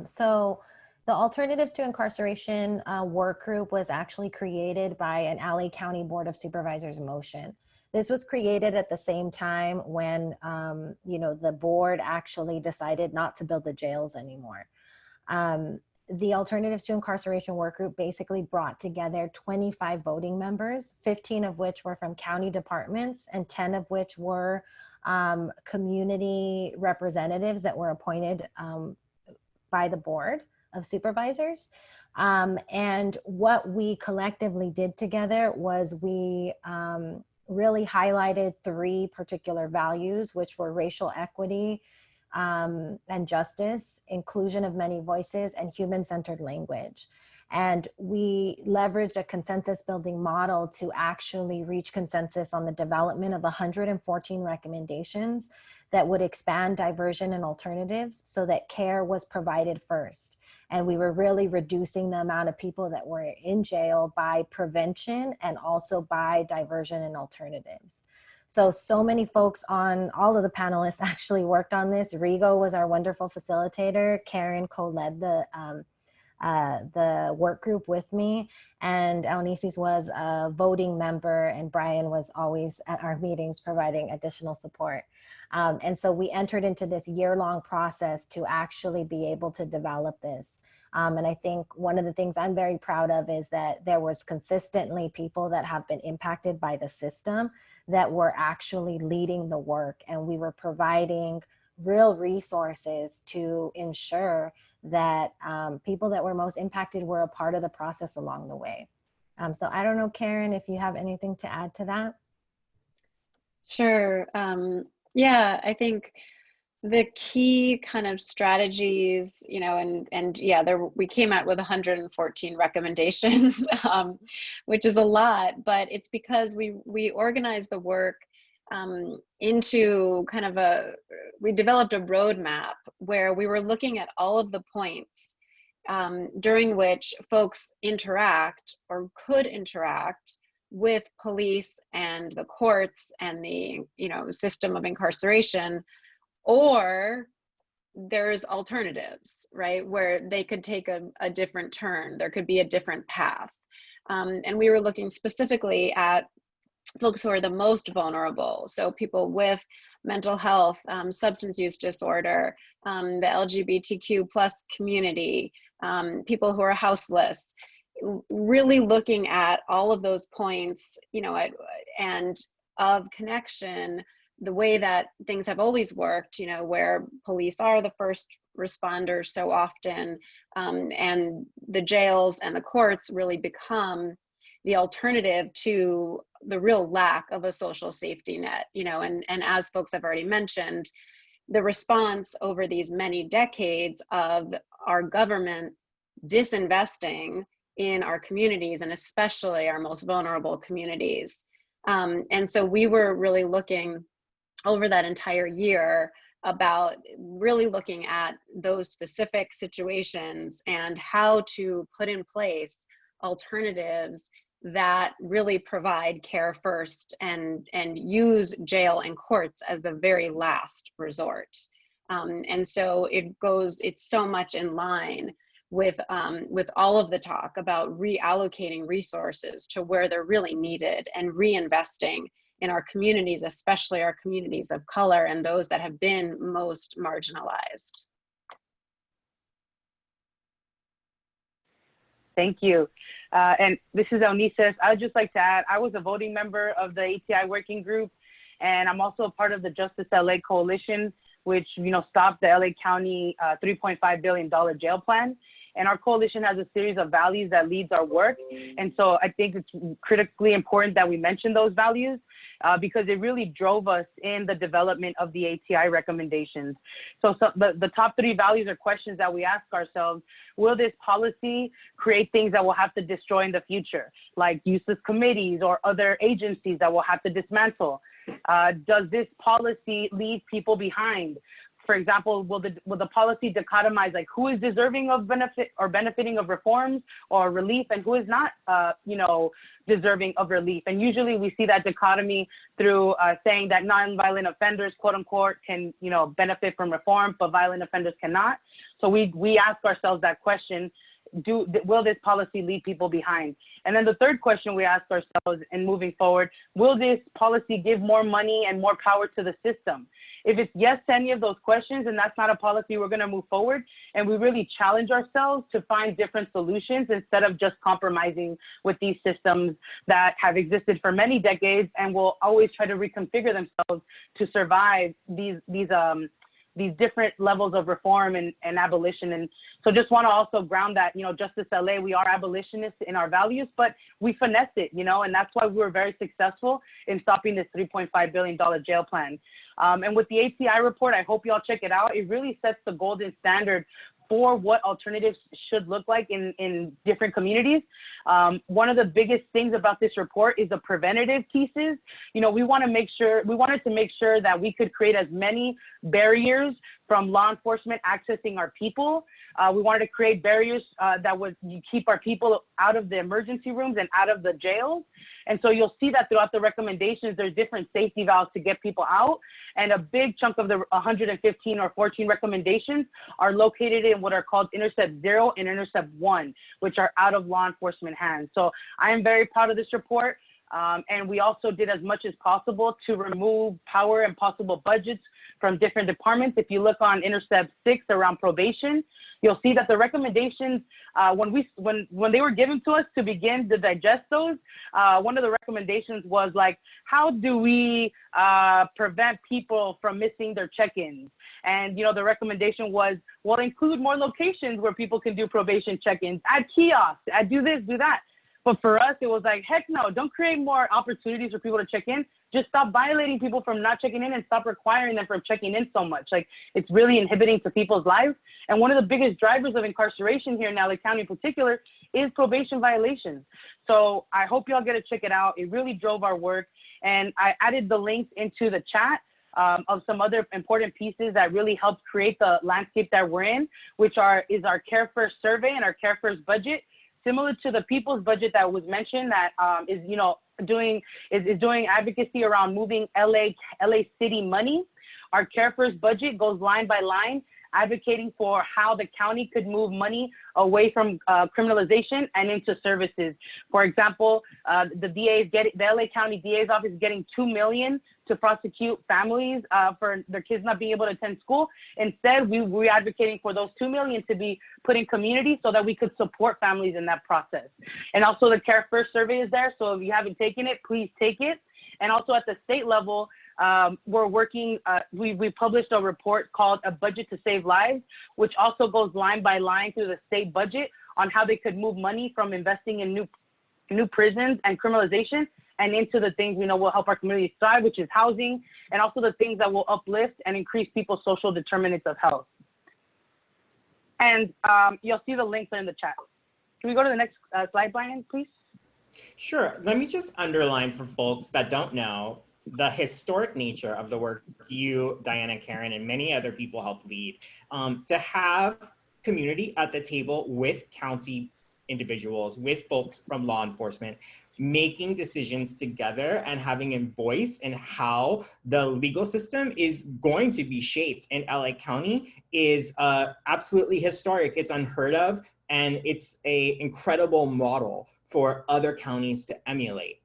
So the Alternatives to Incarceration work group was actually created by an LA County Board of Supervisors motion. This was created at the same time when, the board actually decided not to build the jails anymore. The Alternatives to Incarceration work group basically brought together 25 voting members, 15 of which were from county departments and 10 of which were community representatives that were appointed by the Board of Supervisors. And what we collectively did together was we really highlighted 3 particular values, which were racial equity and justice, inclusion of many voices, and human-centered language. And we leveraged a consensus building model to actually reach consensus on the development of 114 recommendations that would expand diversion and alternatives so that care was provided first. And we were really reducing the amount of people that were in jail by prevention and also by diversion and alternatives. So many folks on, all of the panelists actually worked on this. Rigo was our wonderful facilitator. Karen co-led the work group with me, and Eunices was a voting member, and Brian was always at our meetings providing additional support. And so we entered into this year-long process to actually be able to develop this. And I think one of the things I'm very proud of is that there was consistently people that have been impacted by the system that were actually leading the work, and we were providing real resources to ensure that people that were most impacted were a part of the process along the way. So I don't know, Karen, if you have anything to add to that. Sure. Yeah, I think the key kind of strategies, and yeah, we came out with 114 recommendations, which is a lot, but it's because we organized the work into kind of we developed a roadmap where we were looking at all of the points during which folks interact or could interact with police and the courts and the system of incarceration, or there's alternatives, right, where they could take a different turn. There could be a different path. And we were looking specifically at folks who are the most vulnerable. So people with mental health, substance use disorder, the LGBTQ plus community, people who are houseless, really looking at all of those points, and of connection, the way that things have always worked, where police are the first responders so often, and the jails and the courts really become the alternative to the real lack of a social safety net, and as folks have already mentioned, the response over these many decades of our government disinvesting in our communities, and especially our most vulnerable communities. And so we were really looking over that entire year about really looking at those specific situations and how to put in place alternatives that really provide care first and use jail and courts as the very last resort. And so it's so much in line with all of the talk about reallocating resources to where they're really needed and reinvesting in our communities, especially our communities of color and those that have been most marginalized. Thank you. And this is Eunices. I'd just like to add, I was a voting member of the ATI working group, and I'm also a part of the Justice LA Coalition, which stopped the LA County $3.5 billion jail plan. And our coalition has a series of values that leads our work. And so I think it's critically important that we mention those values because it really drove us in the development of the ATI recommendations. So the top 3 values or questions that we ask ourselves: will this policy create things that we'll have to destroy in the future, like useless committees or other agencies that we'll have to dismantle? Does this policy leave people behind? For example, will the policy dichotomize like who is deserving of benefit or benefiting of reforms or relief and who is not, deserving of relief? And usually we see that dichotomy through saying that nonviolent offenders, quote unquote, can, benefit from reform, but violent offenders cannot. So we ask ourselves that question. Will this policy leave people behind? And then the third question we ask ourselves in moving forward, will this policy give more money and more power to the system? If it's yes to any of those questions, and that's not a policy we're going to move forward, and we really challenge ourselves to find different solutions instead of just compromising with these systems that have existed for many decades and will always try to reconfigure themselves to survive these different levels of reform and abolition. And so just want to also ground that, Justice LA, we are abolitionists in our values, but we finessed it, and that's why we were very successful in stopping this $3.5 billion jail plan. And with the ATI report, I hope y'all check it out. It really sets the golden standard for what alternatives should look like in different communities. One of the biggest things about this report is the preventative pieces. We wanted to make sure that we could create as many barriers from law enforcement accessing our people. We wanted to create barriers that would keep our people out of the emergency rooms and out of the jails. And so you'll see that throughout the recommendations, there's different safety valves to get people out. And a big chunk of the 115 or 14 recommendations are located in what are called Intercept 0 and Intercept 1, which are out of law enforcement hands. So I am very proud of this report. And we also did as much as possible to remove power and possible budgets from different departments. If you look on Intercept 6 around probation, you'll see that the recommendations, when they were given to us to begin to digest those, one of the recommendations was like, how do we prevent people from missing their check-ins? And, the recommendation was, well, include more locations where people can do probation check-ins, add kiosks, add do this, do that. But for us, it was like, heck no, don't create more opportunities for people to check in. Just stop violating people from not checking in and stop requiring them from checking in so much. Like, it's really inhibiting to people's lives. And one of the biggest drivers of incarceration here in LA County in particular is probation violations. So I hope y'all get to check it out. It really drove our work. And I added the links into the chat of some other important pieces that really helped create the landscape that we're in, which is our Care First survey and our Care First budget. Similar to the people's budget that was mentioned, that is doing advocacy around moving LA City money. Our Care First budget goes line by line, advocating for how the county could move money away from criminalization and into services. For example, the LA County DA's office is getting $2 million to prosecute families for their kids not being able to attend school. Instead, we're advocating for those $2 million to be put in community so that we could support families in that process. And also the Care First survey is there. So if you haven't taken it, please take it. And also at the state level, we're working, we published a report called A Budget to Save Lives, which also goes line by line through the state budget on how they could move money from investing in new prisons and criminalization and into the things we know will help our communities thrive, which is housing, and also the things that will uplift and increase people's social determinants of health. And you'll see the links in the chat. Can we go to the next slide, Brian, please? Sure. Let me just underline for folks that don't know the historic nature of the work you, Diana, Karen, and many other people helped lead. To have community at the table with county individuals, with folks from law enforcement, making decisions together and having a voice in how the legal system is going to be shaped in LA County is absolutely historic. It's unheard of, and it's an incredible model for other counties to emulate.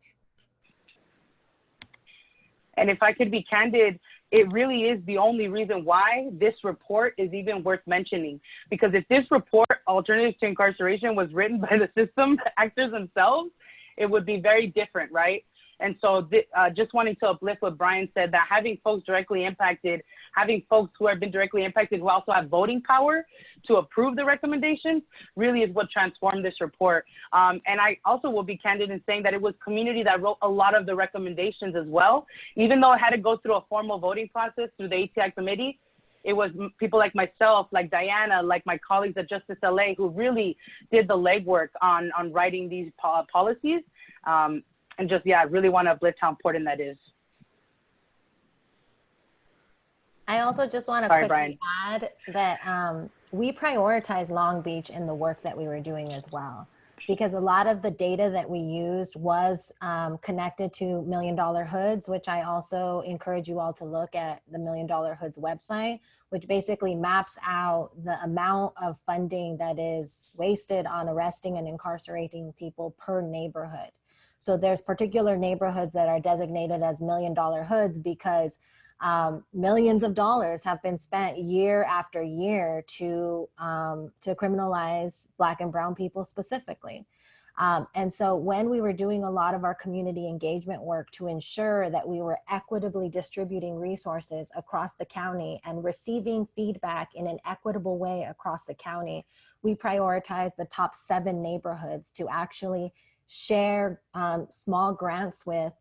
And if I could be candid, it really is the only reason why this report is even worth mentioning. Because if this report, Alternatives to Incarceration, was written by the system actors themselves, it would be very different, right? And so just wanting to uplift what Brian said, that having folks directly impacted, having folks who have been directly impacted who also have voting power to approve the recommendations really is what transformed this report. And I also will be candid in saying that it was community that wrote a lot of the recommendations as well. Even though it had to go through a formal voting process through the ATI committee, it was people like myself, like Diana, like my colleagues at Justice LA who really did the legwork on writing these policies. And just, yeah, I really want to uplift how important that is. I also just want to Sorry, quickly Brian. add that we prioritize Long Beach in the work that we were doing as well, because a lot of the data that we used was connected to $1 Million Hoods, which I also encourage you all to look at the $1 Million Hoods website, which basically maps out the amount of funding that is wasted on arresting and incarcerating people per neighborhood. So there's particular neighborhoods that are designated as $1 Million Hoods because millions of dollars have been spent year after year to criminalize Black and brown people specifically. And so when we were doing a lot of our community engagement work to ensure that we were equitably distributing resources across the county and receiving feedback in an equitable way across the county, we prioritized the top 7 neighborhoods to actually share small grants with,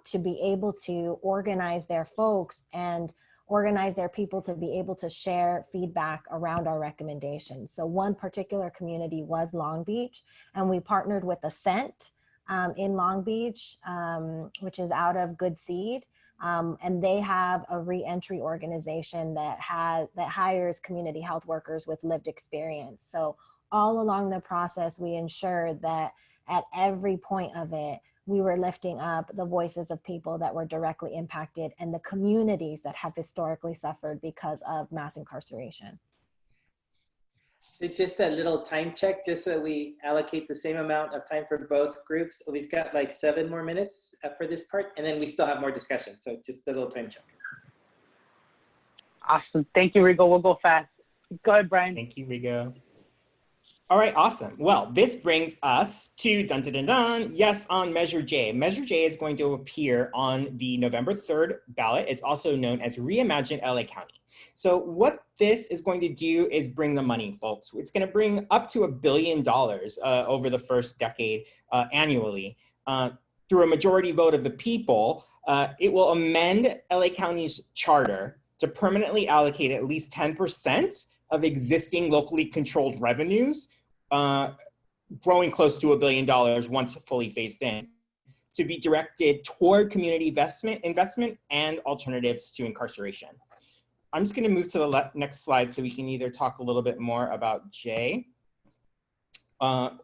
to be able to organize their folks and organize their people to be able to share feedback around our recommendations. So one particular community was Long Beach, and we partnered with Ascent in Long Beach, which is out of Good Seed. And they have a re-entry organization that hires community health workers with lived experience. So all along the process, we ensured that at every point of it, we were lifting up the voices of people that were directly impacted and the communities that have historically suffered because of mass incarceration. So just a little time check, just so we allocate the same amount of time for both groups. We've got like 7 more minutes for this part, and then we still have more discussion. So just a little time check. Awesome. Thank you, Rigo. We'll go fast. Go ahead, Brian. Thank you, Rigo. All right, awesome. Well, this brings us to dun dun dun dun. Yes, on Measure J. Measure J is going to appear on the November 3rd ballot. It's also known as Reimagine LA County. So what this is going to do is bring the money, folks. It's going to bring up to $1 billion over the first decade annually. Through a majority vote of the people, it will amend LA County's charter to permanently allocate at least 10% of existing locally controlled revenues, growing close to $1 billion once fully phased in, to be directed toward community investment and alternatives to incarceration. I'm just going to move to the next slide so we can either talk a little bit more about J or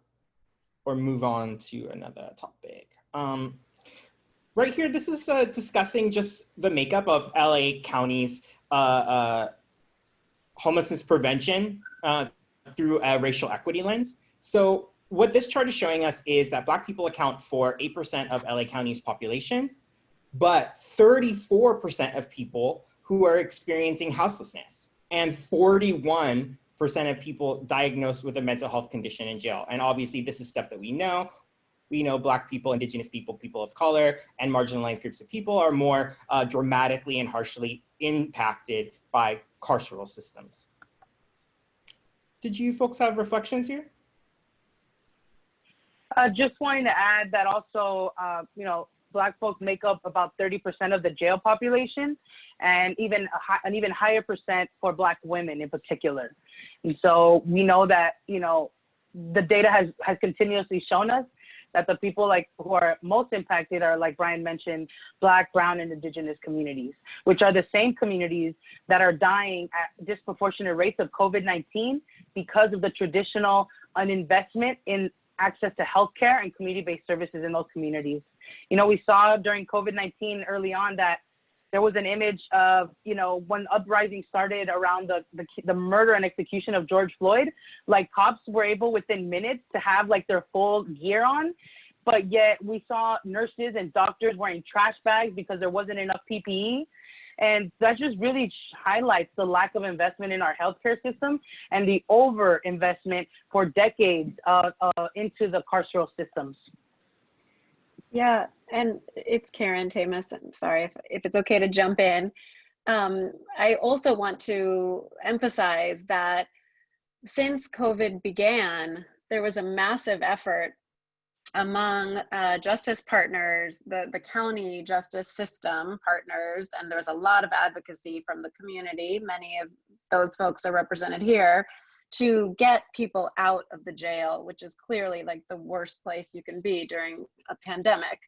move on to another topic. Right here, this is discussing just the makeup of LA County's homelessness prevention through a racial equity lens. So what this chart is showing us is that Black people account for 8% of LA County's population, but 34% of people who are experiencing houselessness, and 41% of people diagnosed with a mental health condition in jail. And obviously this is stuff that we know. We know Black people, Indigenous people, people of color, and marginalized groups of people are more dramatically and harshly impacted by carceral systems. Did you folks have reflections here? Just wanting to add that also, you know, Black folks make up about 30% of the jail population, and an even higher percent for Black women in particular. And so we know that, you know, the data has continuously shown us that the people who are most impacted are, like Brian mentioned, Black, brown, and Indigenous communities, which are the same communities that are dying at disproportionate rates of COVID-19 because of the traditional uninvestment in access to healthcare and community-based services in those communities. You know, we saw during COVID-19 early on that there was an image of, you know, when uprising started around the murder and execution of George Floyd, like cops were able within minutes to have like their full gear on, but yet we saw nurses and doctors wearing trash bags because there wasn't enough PPE. And that just really highlights the lack of investment in our healthcare system and the over-investment for decades into the carceral systems. Yeah, and it's Karen Tamas. I'm sorry if it's okay to jump in. I also want to emphasize that since COVID began, there was a massive effort among justice partners, the county justice system partners, and there was a lot of advocacy from the community. Many of those folks are represented here, to get people out of the jail, which is clearly like the worst place you can be during a pandemic.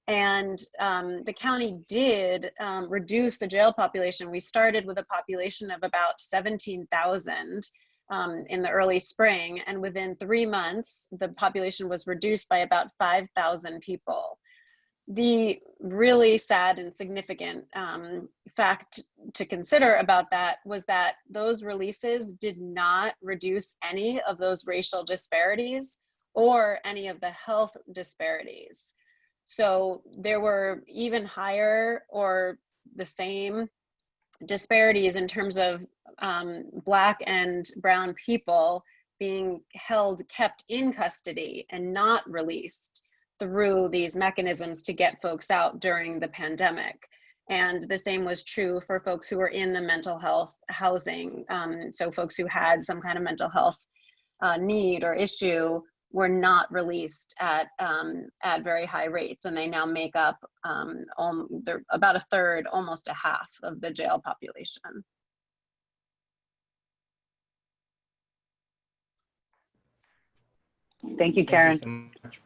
And the county did reduce the jail population. We started with a population of about 17,000 in the early spring. And within 3 months, the population was reduced by about 5,000 people. The really sad and significant fact to consider about that was that those releases did not reduce any of those racial disparities or any of the health disparities. So there were even higher or the same disparities in terms of Black and brown people being kept in custody and not released through these mechanisms to get folks out during the pandemic. And the same was true for folks who were in the mental health housing. So folks who had some kind of mental health need or issue were not released at very high rates, and they now make up they're about a third, almost a half of the jail population. Thank you, Karen. Thank you so much.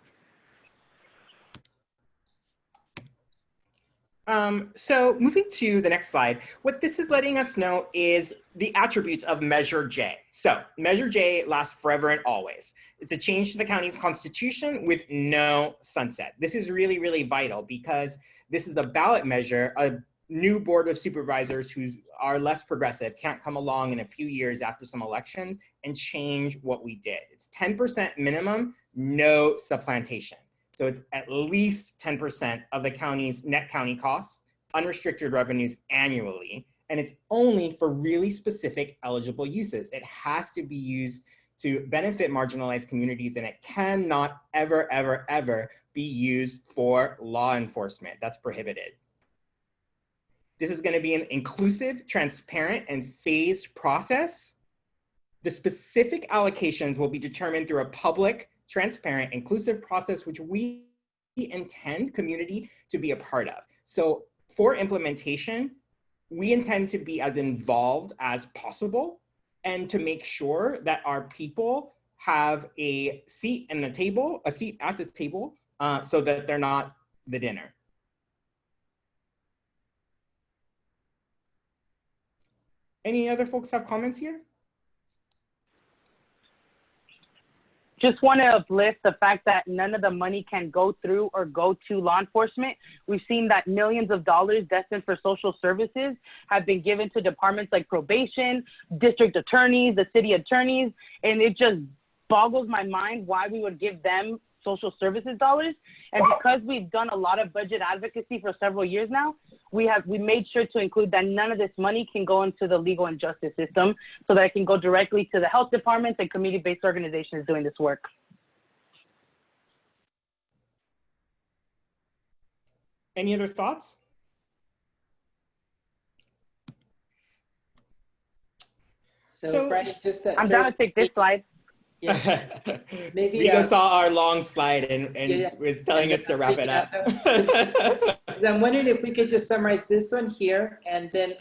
So moving to the next slide, what this is letting us know is the attributes of Measure J. So Measure J lasts forever and always. It's a change to the county's constitution with no sunset. This is really, really vital because this is a ballot measure. A new board of supervisors who are less progressive can't come along in a few years after some elections and change what we did. It's 10% minimum, no supplantation. So it's at least 10% of the county's net county costs, unrestricted revenues annually, and it's only for really specific eligible uses. It has to be used to benefit marginalized communities, and it cannot ever, ever, ever be used for law enforcement. That's prohibited. This is going to be an inclusive, transparent, and phased process. The specific allocations will be determined through a public, transparent, inclusive process, which we intend community to be a part of. So for implementation, we intend to be as involved as possible and to make sure that our people have a seat at the table, so that they're not the dinner. Any other folks have comments here? Just want to uplift the fact that none of the money can go through or go to law enforcement. We've seen that millions of dollars destined for social services have been given to departments like probation, district attorneys, the city attorneys, and it just boggles my mind why we would give them social services dollars. And because we've done a lot of budget advocacy for several years now, we made sure to include that none of this money can go into the legal and justice system, so that it can go directly to the health departments and community-based organizations doing this work. Any other thoughts? So Brian, just I'm down to take this slide. Yeah. Maybe Rigo saw our long slide and was telling us to wrap it up. I'm wondering if we could just summarize this one here, and then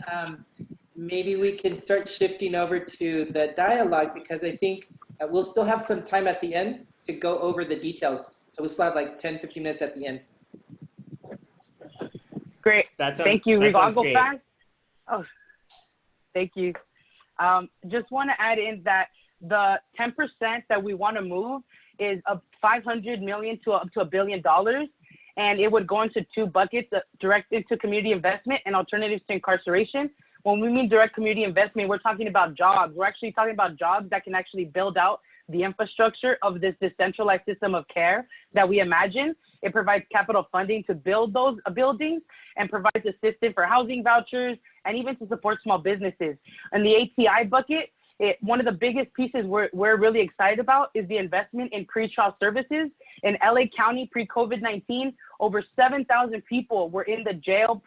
maybe we can start shifting over to the dialogue, because I think we'll still have some time at the end to go over the details. So we'll still have like 10, 15 minutes at the end. Great. Thank you, Rigo. I'll go fast. Oh, thank you. Just want to add in that the 10% that we want to move is of $500 million to up to $1 billion. And it would go into two buckets, direct into community investment and alternatives to incarceration. When we mean direct community investment, we're talking about jobs. We're actually talking about jobs that can actually build out the infrastructure of this decentralized system of care that we imagine. It provides capital funding to build those buildings and provides assistance for housing vouchers and even to support small businesses. And the ATI bucket, one of the biggest pieces we're really excited about is the investment in pretrial services. In LA County pre-COVID-19, over 7,000 people were in the jail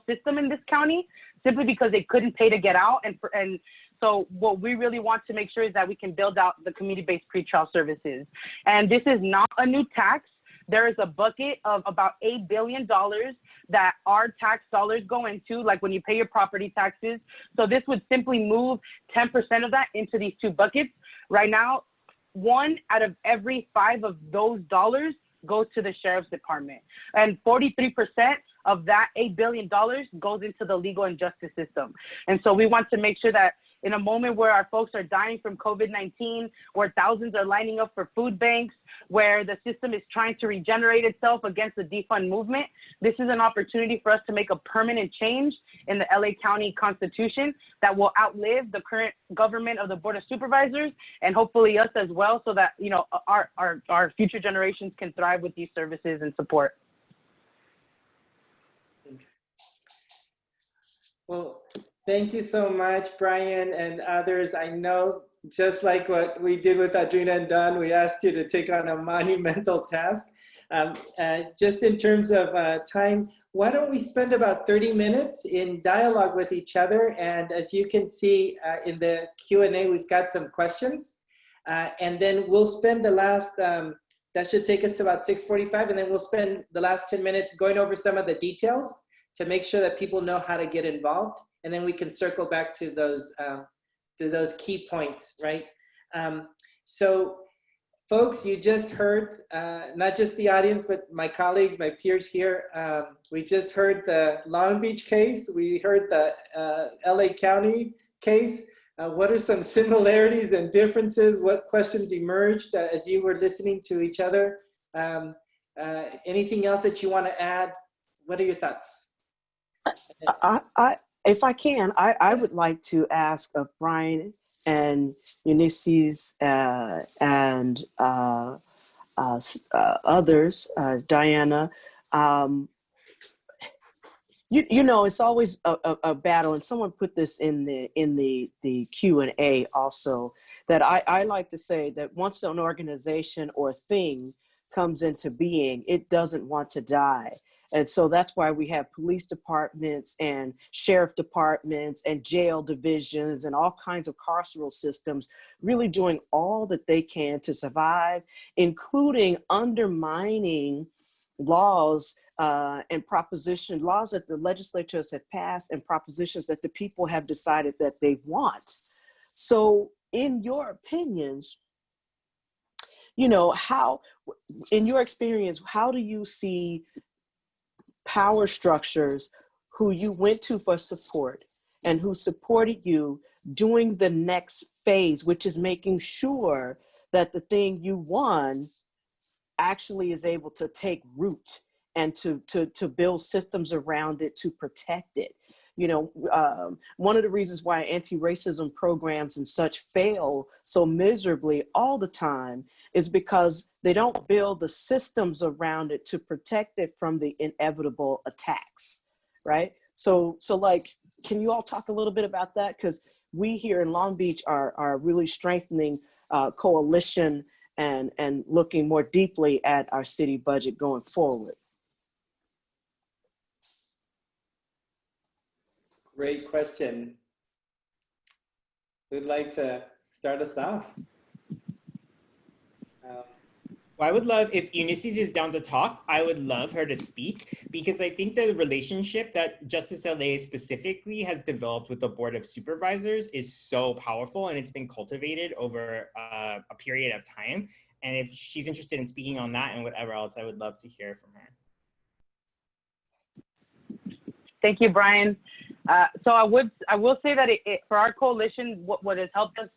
system in this county simply because they couldn't pay to get out. And so what we really want to make sure is that we can build out the community-based pretrial services. And this is not a new tax. There is a bucket of about $8 billion that our tax dollars go into, like when you pay your property taxes. So this would simply move 10% of that into these two buckets. Right now, 1 out of every 5 of those dollars goes to the sheriff's department. And 43% of that $8 billion goes into the legal and justice system. And so we want to make sure that in a moment where our folks are dying from COVID-19, where thousands are lining up for food banks, where the system is trying to regenerate itself against the defund movement, this is an opportunity for us to make a permanent change in the LA County Constitution that will outlive the current government of the Board of Supervisors, and hopefully us as well, so that, you know, our future generations can thrive with these services and support. Well, thank you so much, Brian and others. I know, just like what we did with Adrina and Don, we asked you to take on a monumental task. Just in terms of time, why don't we spend about 30 minutes in dialogue with each other? And as you can see in the Q&A, we've got some questions. And then we'll spend the last, that should take us to about 6:45, and then we'll spend the last 10 minutes going over some of the details to make sure that people know how to get involved. And then we can circle back to those key points, right? So folks, you just heard, not just the audience, but my colleagues, my peers here, we just heard the Long Beach case, we heard the LA County case. What are some similarities and differences? What questions emerged as you were listening to each other? Anything else that you want to add? What are your thoughts? If I can, I would like to ask of Brian and Ulysses and others, Diana. You know, it's always a battle, and someone put this in the Q&A also, that I like to say that once an organization or thing comes into being, it doesn't want to die. And so that's why we have police departments and sheriff departments and jail divisions and all kinds of carceral systems really doing all that they can to survive, including undermining laws and propositions, laws that the legislatures have passed and propositions that the people have decided that they want. So in your opinions, you know, how, in your experience, how do you see power structures who you went to for support and who supported you doing the next phase, which is making sure that the thing you won actually is able to take root and to build systems around it to protect it? You know, one of the reasons why anti-racism programs and such fail so miserably all the time is because they don't build the systems around it to protect it from the inevitable attacks, right? So like, can you all talk a little bit about that? Because we here in Long Beach are really strengthening coalition and looking more deeply at our city budget going forward. Great question. Who'd like to start us off? Well, I would love, if Ulysses is down to talk, I would love her to speak, because I think the relationship that Justice LA specifically has developed with the Board of Supervisors is so powerful, and it's been cultivated over a period of time. And if she's interested in speaking on that and whatever else, I would love to hear from her. Thank you, Brian. So I will say that for our coalition, what has helped us,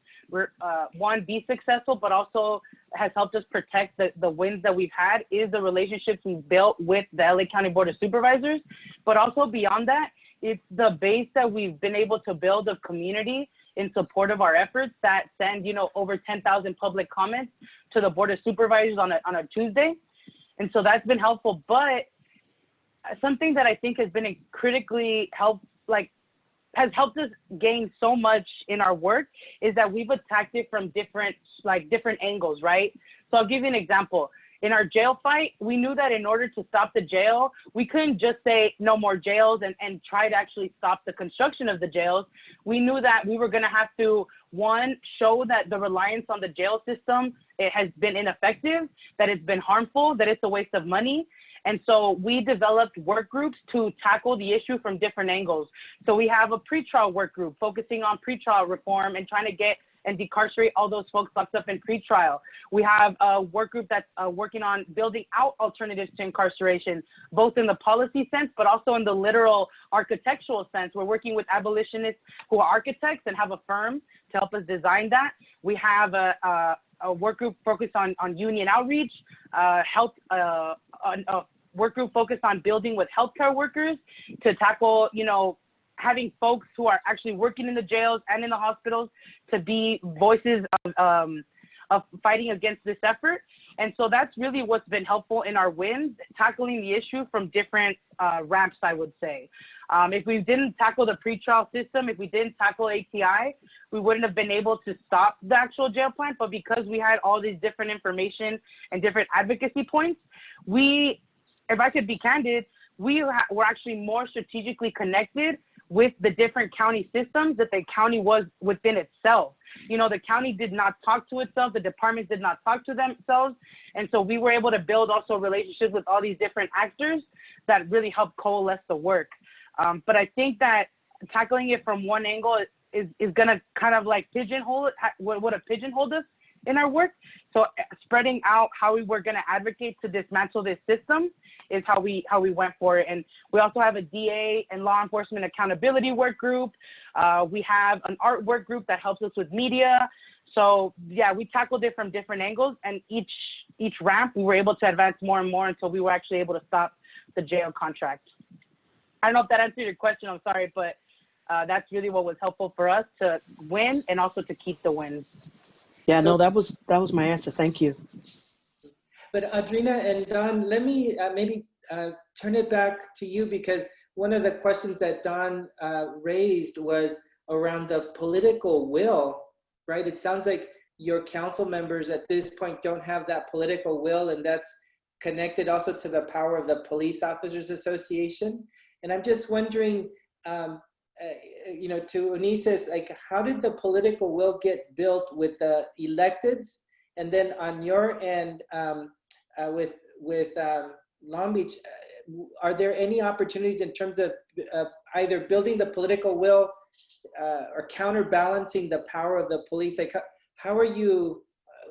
one, be successful, but also has helped us protect the wins that we've had is the relationships we've built with the LA County Board of Supervisors. But also beyond that, it's the base that we've been able to build of community in support of our efforts that send, you know, over 10,000 public comments to the Board of Supervisors on a Tuesday. And so that's been helpful. But something that I think has been critically has helped us gain so much in our work is that we've attacked it from different angles, right? So I'll give you an example. In our jail fight, we knew that in order to stop the jail, we couldn't just say no more jails and try to actually stop the construction of the jails. We knew that we were gonna have to, one, show that the reliance on the jail system, it has been ineffective, that it's been harmful, that it's a waste of money. And so we developed work groups to tackle the issue from different angles. So we have a pretrial work group focusing on pretrial reform and trying to get and decarcerate all those folks locked up in pretrial. We have a work group that's working on building out alternatives to incarceration, both in the policy sense, but also in the literal architectural sense. We're working with abolitionists who are architects and have a firm to help us design that. We have a work group focused on union outreach, a work group focused on building with healthcare workers to tackle, having folks who are actually working in the jails and in the hospitals to be voices of fighting against this effort. And so that's really what's been helpful in our wins, tackling the issue from different ramps, I would say. If we didn't tackle the pretrial system, if we didn't tackle ATI, we wouldn't have been able to stop the actual jail plan. But because we had all these different information and different advocacy points, if I could be candid, we were actually more strategically connected with the different county systems that the county was within itself. The county did not talk to itself, the departments did not talk to themselves. And so we were able to build also relationships with all these different actors that really helped coalesce the work. But I think that tackling it from one angle is gonna kind of like pigeonhole it, would have pigeonholed us in our work. So spreading out how we were gonna advocate to dismantle this system is how we went for it. And we also have a DA and law enforcement accountability work group. We have an art work group that helps us with media. So yeah, we tackled it from different angles, and each ramp we were able to advance more and more until we were actually able to stop the jail contract. I don't know if that answered your question, I'm sorry, but that's really what was helpful for us to win and also to keep the win. Yeah, no, that was my answer. Thank you. But Audrina and Don, let me maybe turn it back to you, because one of the questions that Don raised was around the political will, right? It sounds like your council members at this point don't have that political will, and that's connected also to the power of the Police Officers Association. And I'm just wondering, to Ulises, like, how did the political will get built with the electeds? And then on your end, with Long Beach, are there any opportunities in terms of either building the political will or counterbalancing the power of the police? Like, how are you,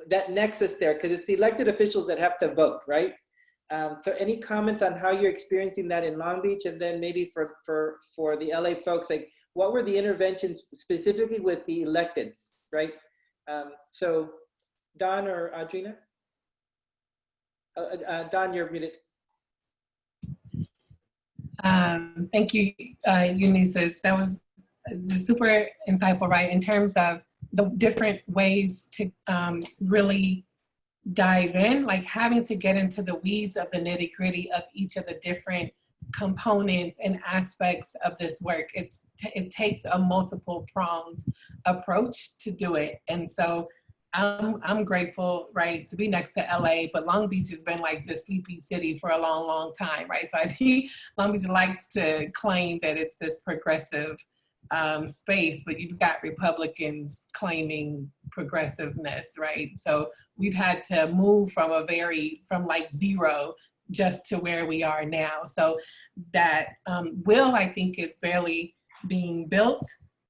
that nexus there? Because it's the elected officials that have to vote, right? So any comments on how you're experiencing that in Long Beach? And then maybe for the LA folks, like, what were the interventions specifically with the electeds, right? So Don or Audrina? Don, you're muted. Thank you, Ulises. That was super insightful, right? In terms of the different ways to really dive in, like having to get into the weeds of the nitty gritty of each of the different components and aspects of this work. It takes a multiple pronged approach to do it. And so I'm grateful, right, to be next to LA, but Long Beach has been like the sleepy city for a long, long time, right? So I think Long Beach likes to claim that it's this progressive space, but you've got Republicans claiming progressiveness, right? So we've had to move from like zero just to where we are now. So that will, I think, is barely being built.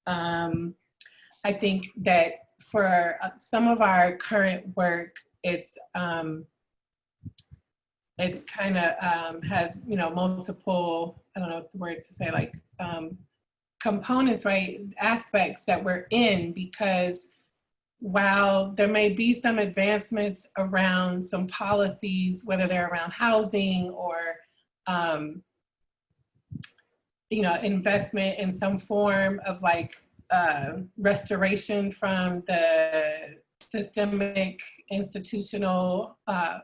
I think that for some of our current work, it's kind of has, multiple, I don't know what the word to say, like components, right? Aspects that we're in, because while there may be some advancements around some policies, whether they're around housing or, investment in some form of like restoration from the systemic institutional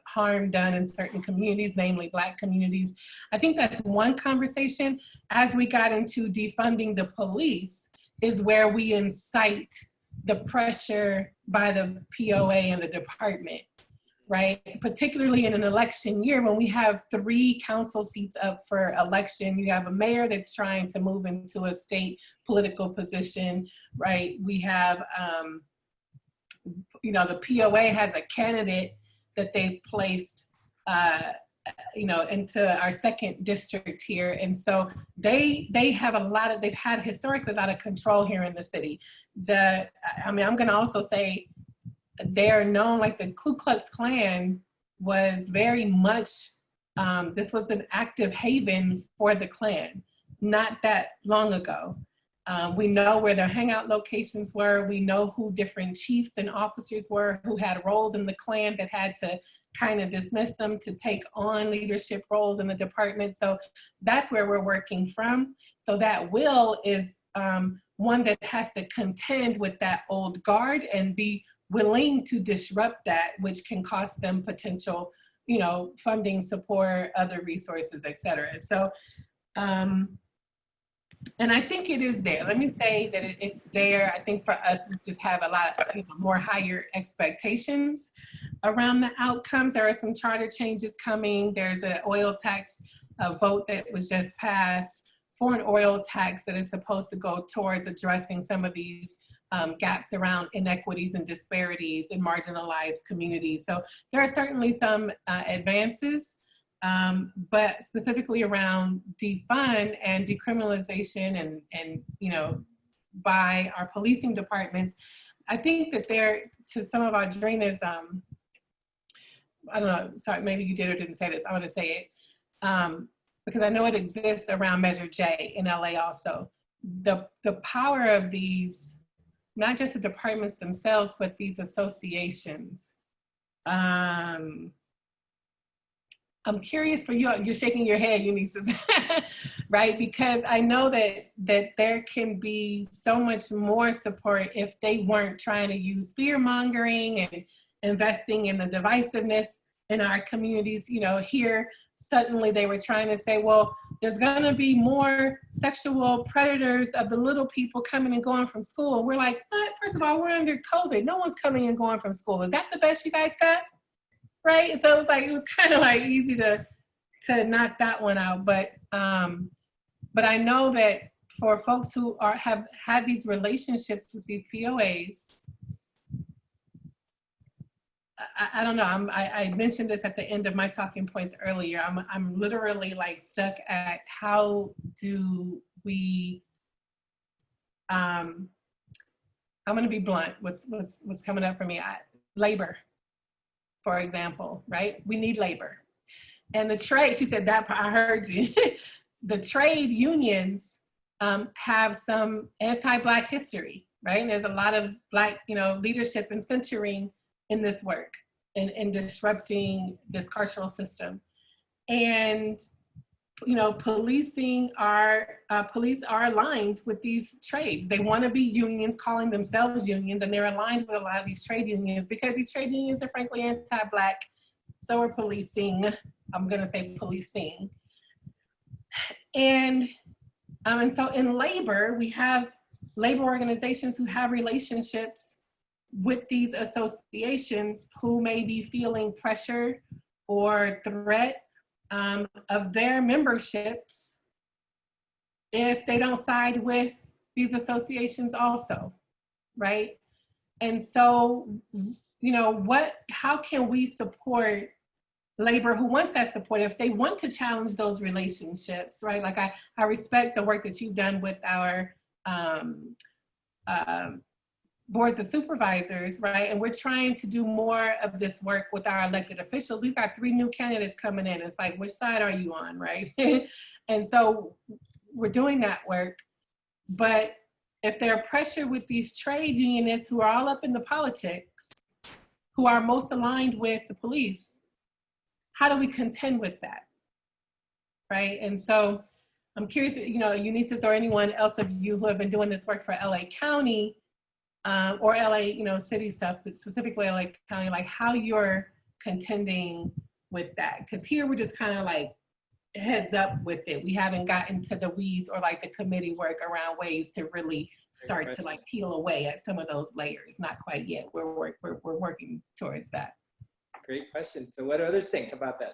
harm done in certain communities, namely Black communities. I think that's one conversation. As we got into defunding the police is where we incite the pressure by the POA and the department, right? Particularly in an election year when we have 3 council seats up for election. You have a mayor that's trying to move into a state political position, right? We have, the POA has a candidate that they've placed into our second district here. And so they have they've had historically a lot of control here in the city. I'm going to also say they're known, like the Ku Klux Klan was very much, this was an active haven for the Klan not that long ago. We know where their hangout locations were. We know who different chiefs and officers were who had roles in the Klan that had to kind of dismiss them to take on leadership roles in the department. So that's where we're working from. So that will is one that has to contend with that old guard and be willing to disrupt that, which can cost them potential, funding, support, other resources, et cetera. So, and I think it is there. Let me say that it's there. I think for us, we just have a lot more higher expectations around the outcomes. There are some charter changes coming. There's an oil tax vote that was just passed for an oil tax that is supposed to go towards addressing some of these gaps around inequities and disparities in marginalized communities. So there are certainly some advances. But specifically around defund and decriminalization and by our policing departments, I think that to some of our Adrena's, I don't know, sorry, maybe you did or didn't say this, I'm gonna say it, because I know it exists around Measure J in LA also. The power of these, not just the departments themselves, but these associations. I'm curious for you, you're shaking your head, Eunice, right? Because I know that there can be so much more support if they weren't trying to use fear-mongering and investing in the divisiveness in our communities. Here, suddenly they were trying to say, well, there's gonna be more sexual predators of the little people coming and going from school. And we're like, what? First of all, we're under COVID. No one's coming and going from school. Is that the best you guys got? Right, so it was kind of like easy to knock that one out, but I know that for folks who have had these relationships with these POAs, I don't know. I mentioned this at the end of my talking points earlier. I'm literally like stuck at how do we. I'm going to be blunt. What's coming up for me? Labor. For example, right? We need labor. And the trade, she said that, I heard you. The trade unions have some anti-Black history, right? And there's a lot of Black, leadership and centering in this work and disrupting this carceral system. And, police are aligned with these trades. They want to be unions, calling themselves unions, and they're aligned with a lot of these trade unions because these trade unions are frankly anti-Black. So are policing. I'm going to say policing. And so in labor, we have labor organizations who have relationships with these associations who may be feeling pressure or threat of their memberships if they don't side with these associations also, right? And so, how can we support labor who wants that support if they want to challenge those relationships, right? Like I respect the work that you've done with our boards of supervisors, right? And we're trying to do more of this work with our elected officials. We've got 3 new candidates coming in. It's like, which side are you on, right? And so we're doing that work. But if there's pressure with these trade unionists who are all up in the politics, who are most aligned with the police, how do we contend with that, right? And so I'm curious, Eunice or anyone else of you who have been doing this work for LA County, or LA, city stuff, but specifically LA County, like how you're contending with that. Because here we're just kind of like heads up with it. We haven't gotten to the weeds or like the committee work around ways to really start to like peel away at some of those layers. Not quite yet. We're working towards that. Great question. So what do others think about that?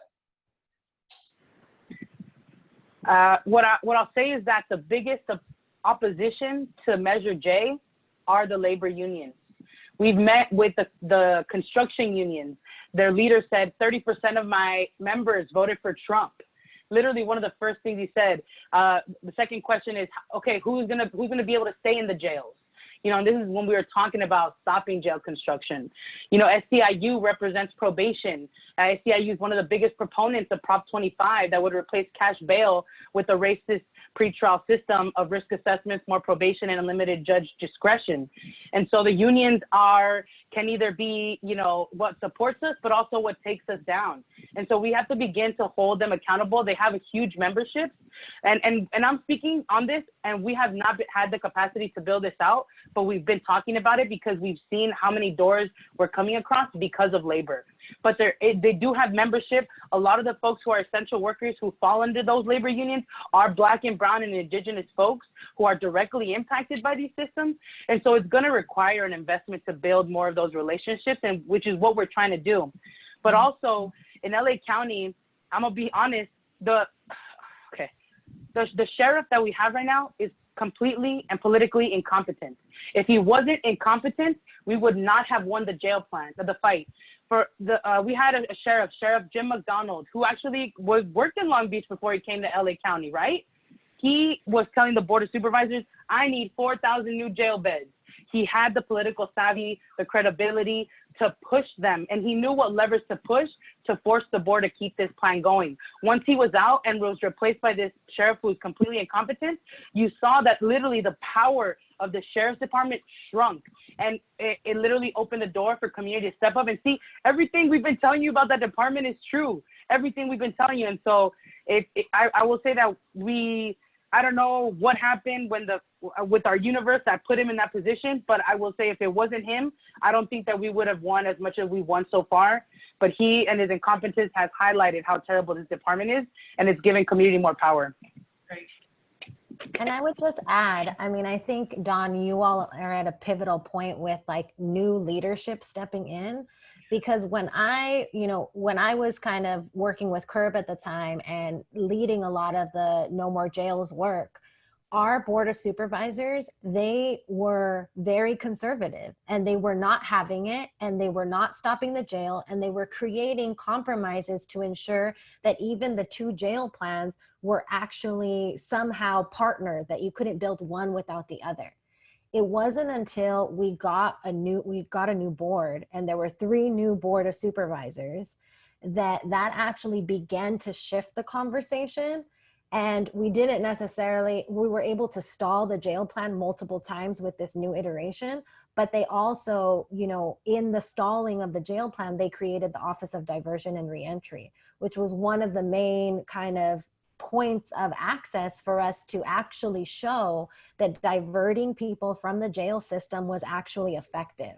What I'll say is that the biggest opposition to Measure J are the labor unions. We've met with the construction unions, their leader said 30% of my members voted for Trump. Literally one of the first things he said. The second question is, okay, who's gonna be able to stay in the jails? You know, and this is when we were talking about stopping jail construction. You know, SEIU represents probation. SEIU is one of the biggest proponents of Prop 25 that would replace cash bail with a racist pretrial system of risk assessments, more probation, and unlimited judge discretion. And so the unions can either be, you know, what supports us, but also what takes us down. And so we have to begin to hold them accountable. They have a huge membership. And I'm speaking on this, and we have not had the capacity to build this out, but we've been talking about it because we've seen how many doors we're coming across because of labor. But they do have membership. A lot of the folks who are essential workers who fall under those labor unions are Black and brown and indigenous folks who are directly impacted by these systems. And so it's going to require an investment to build more of those relationships, and which is what we're trying to do. But also in LA County, I'm going to be honest, the sheriff that we have right now is completely and politically incompetent. If he wasn't incompetent, we would not have won the jail plan, the fight. We had a sheriff, Sheriff Jim McDonald, who actually worked in Long Beach before he came to LA County, right? He was telling the Board of Supervisors, I need 4,000 new jail beds. He had the political savvy, the credibility to push them, and he knew what levers to push to force the board to keep this plan going. Once he was out and was replaced by this sheriff who was completely incompetent, you saw that literally the power of the sheriff's department shrunk, and it literally opened the door for community to step up and see everything we've been telling you about that department is true. Everything we've been telling you. And so I will say that I don't know what happened with our universe that put him in that position, but I will say if it wasn't him, I don't think that we would have won as much as we won so far. But he and his incompetence has highlighted how terrible this department is, and it's giving community more power. And I would just add, I mean, I think, Don, you all are at a pivotal point with like new leadership stepping in, because when I was kind of working with CURB at the time and leading a lot of the No More Jails work, our Board of Supervisors, they were very conservative, and they were not having it, and they were not stopping the jail, and they were creating compromises to ensure that even the 2 jail plans were actually somehow partnered, that you couldn't build one without the other. It wasn't until we got a new board, and there were 3 new Board of Supervisors, that actually began to shift the conversation. And we were able to stall the jail plan multiple times with this new iteration, but they also, you know, in the stalling of the jail plan, they created the Office of Diversion and Reentry, which was one of the main kind of points of access for us to actually show that diverting people from the jail system was actually effective.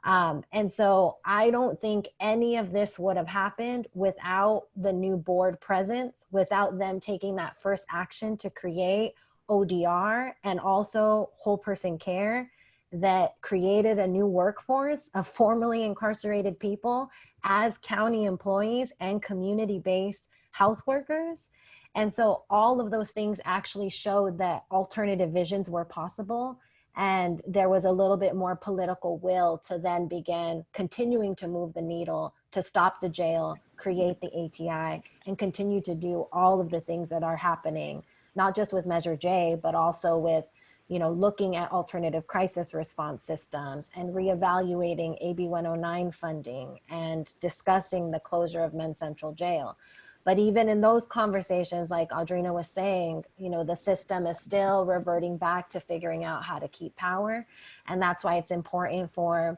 And so I don't think any of this would have happened without the new board presence, without them taking that first action to create ODR and also whole person care that created a new workforce of formerly incarcerated people as county employees and community-based health workers. And so all of those things actually showed that alternative visions were possible. And there was a little bit more political will to then begin continuing to move the needle, to stop the jail, create the ATI, and continue to do all of the things that are happening, not just with Measure J, but also with, you know, looking at alternative crisis response systems and reevaluating AB 109 funding and discussing the closure of Men's Central Jail. But even in those conversations, like Audrina was saying, you know, the system is still reverting back to figuring out how to keep power. And that's why it's important for,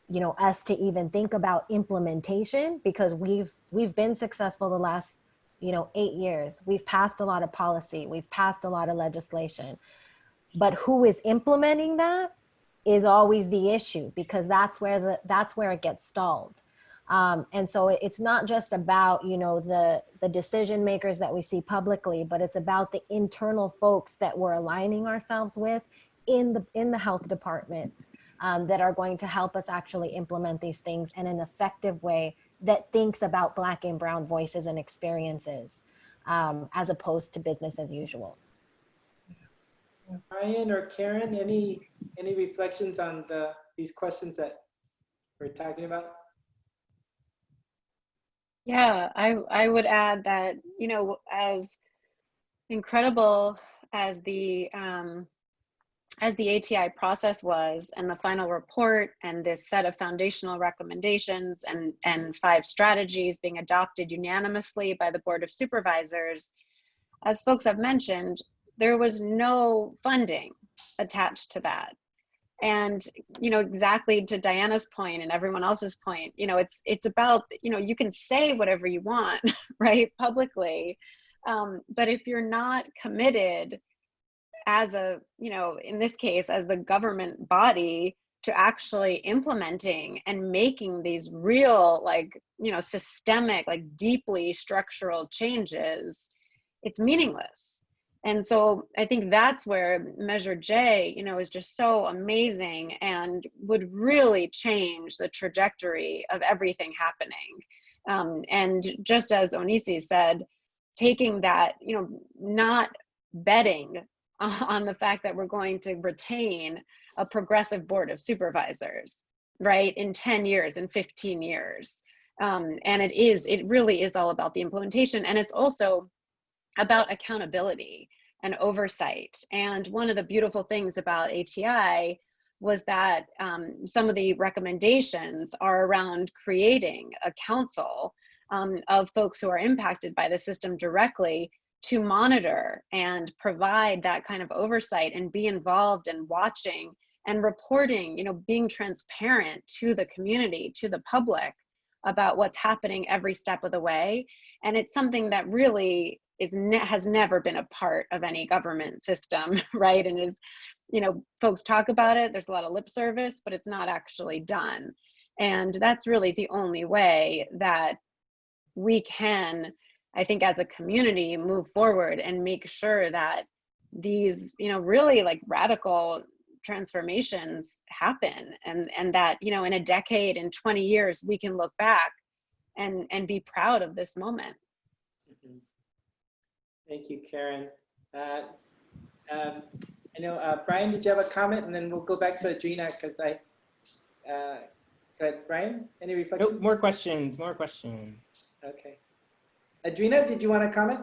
you know, us to even think about implementation, because we've been successful the last, you know, 8 years. We've passed a lot of policy. We've passed a lot of legislation. But who is implementing that is always the issue, because that's where it gets stalled. And so it's not just about, you know, the decision makers that we see publicly, but it's about the internal folks that we're aligning ourselves with in the health departments that are going to help us actually implement these things in an effective way that thinks about Black and brown voices and experiences, as opposed to business as usual. Brian or Karen, any reflections on these questions that we're talking about? Yeah, I would add that, you know, as incredible as the ATI process was, and the final report, and this set of foundational recommendations, and 5 strategies being adopted unanimously by the Board of Supervisors, as folks have mentioned, there was no funding attached to that. And, you know, exactly to Diana's point and everyone else's point, you know, it's about, you know, you can say whatever you want, right, publicly, but if you're not committed as a, you know, in this case, as the government body, to actually implementing and making these real, like, you know, systemic, like deeply structural changes, it's meaningless. And so I think that's where Measure J, you know, is just so amazing and would really change the trajectory of everything happening. And just as Onisi said, taking that, you know, not betting on the fact that we're going to retain a progressive Board of Supervisors, right, in 10 years, in 15 years. And it really is all about the implementation. And it's also about accountability and oversight. And one of the beautiful things about ATI was that some of the recommendations are around creating a council of folks who are impacted by the system directly, to monitor and provide that kind of oversight and be involved in watching and reporting, you know, being transparent to the community, to the public, about what's happening every step of the way. And it's something that really has never been a part of any government system, right? And is, you know, folks talk about it, there's a lot of lip service, but it's not actually done. And that's really the only way that we can, I think, as a community, move forward and make sure that these, you know, really like radical transformations happen, and that, you know, in a decade, in 20 years, we can look back and be proud of this moment. Mhm. Thank you, Karen. I know, Brian, did you have a comment? And then we'll go back to Adrina, because go ahead, Brian, any reflections? Nope, more questions, more questions. Okay. Adrina, did you want to comment?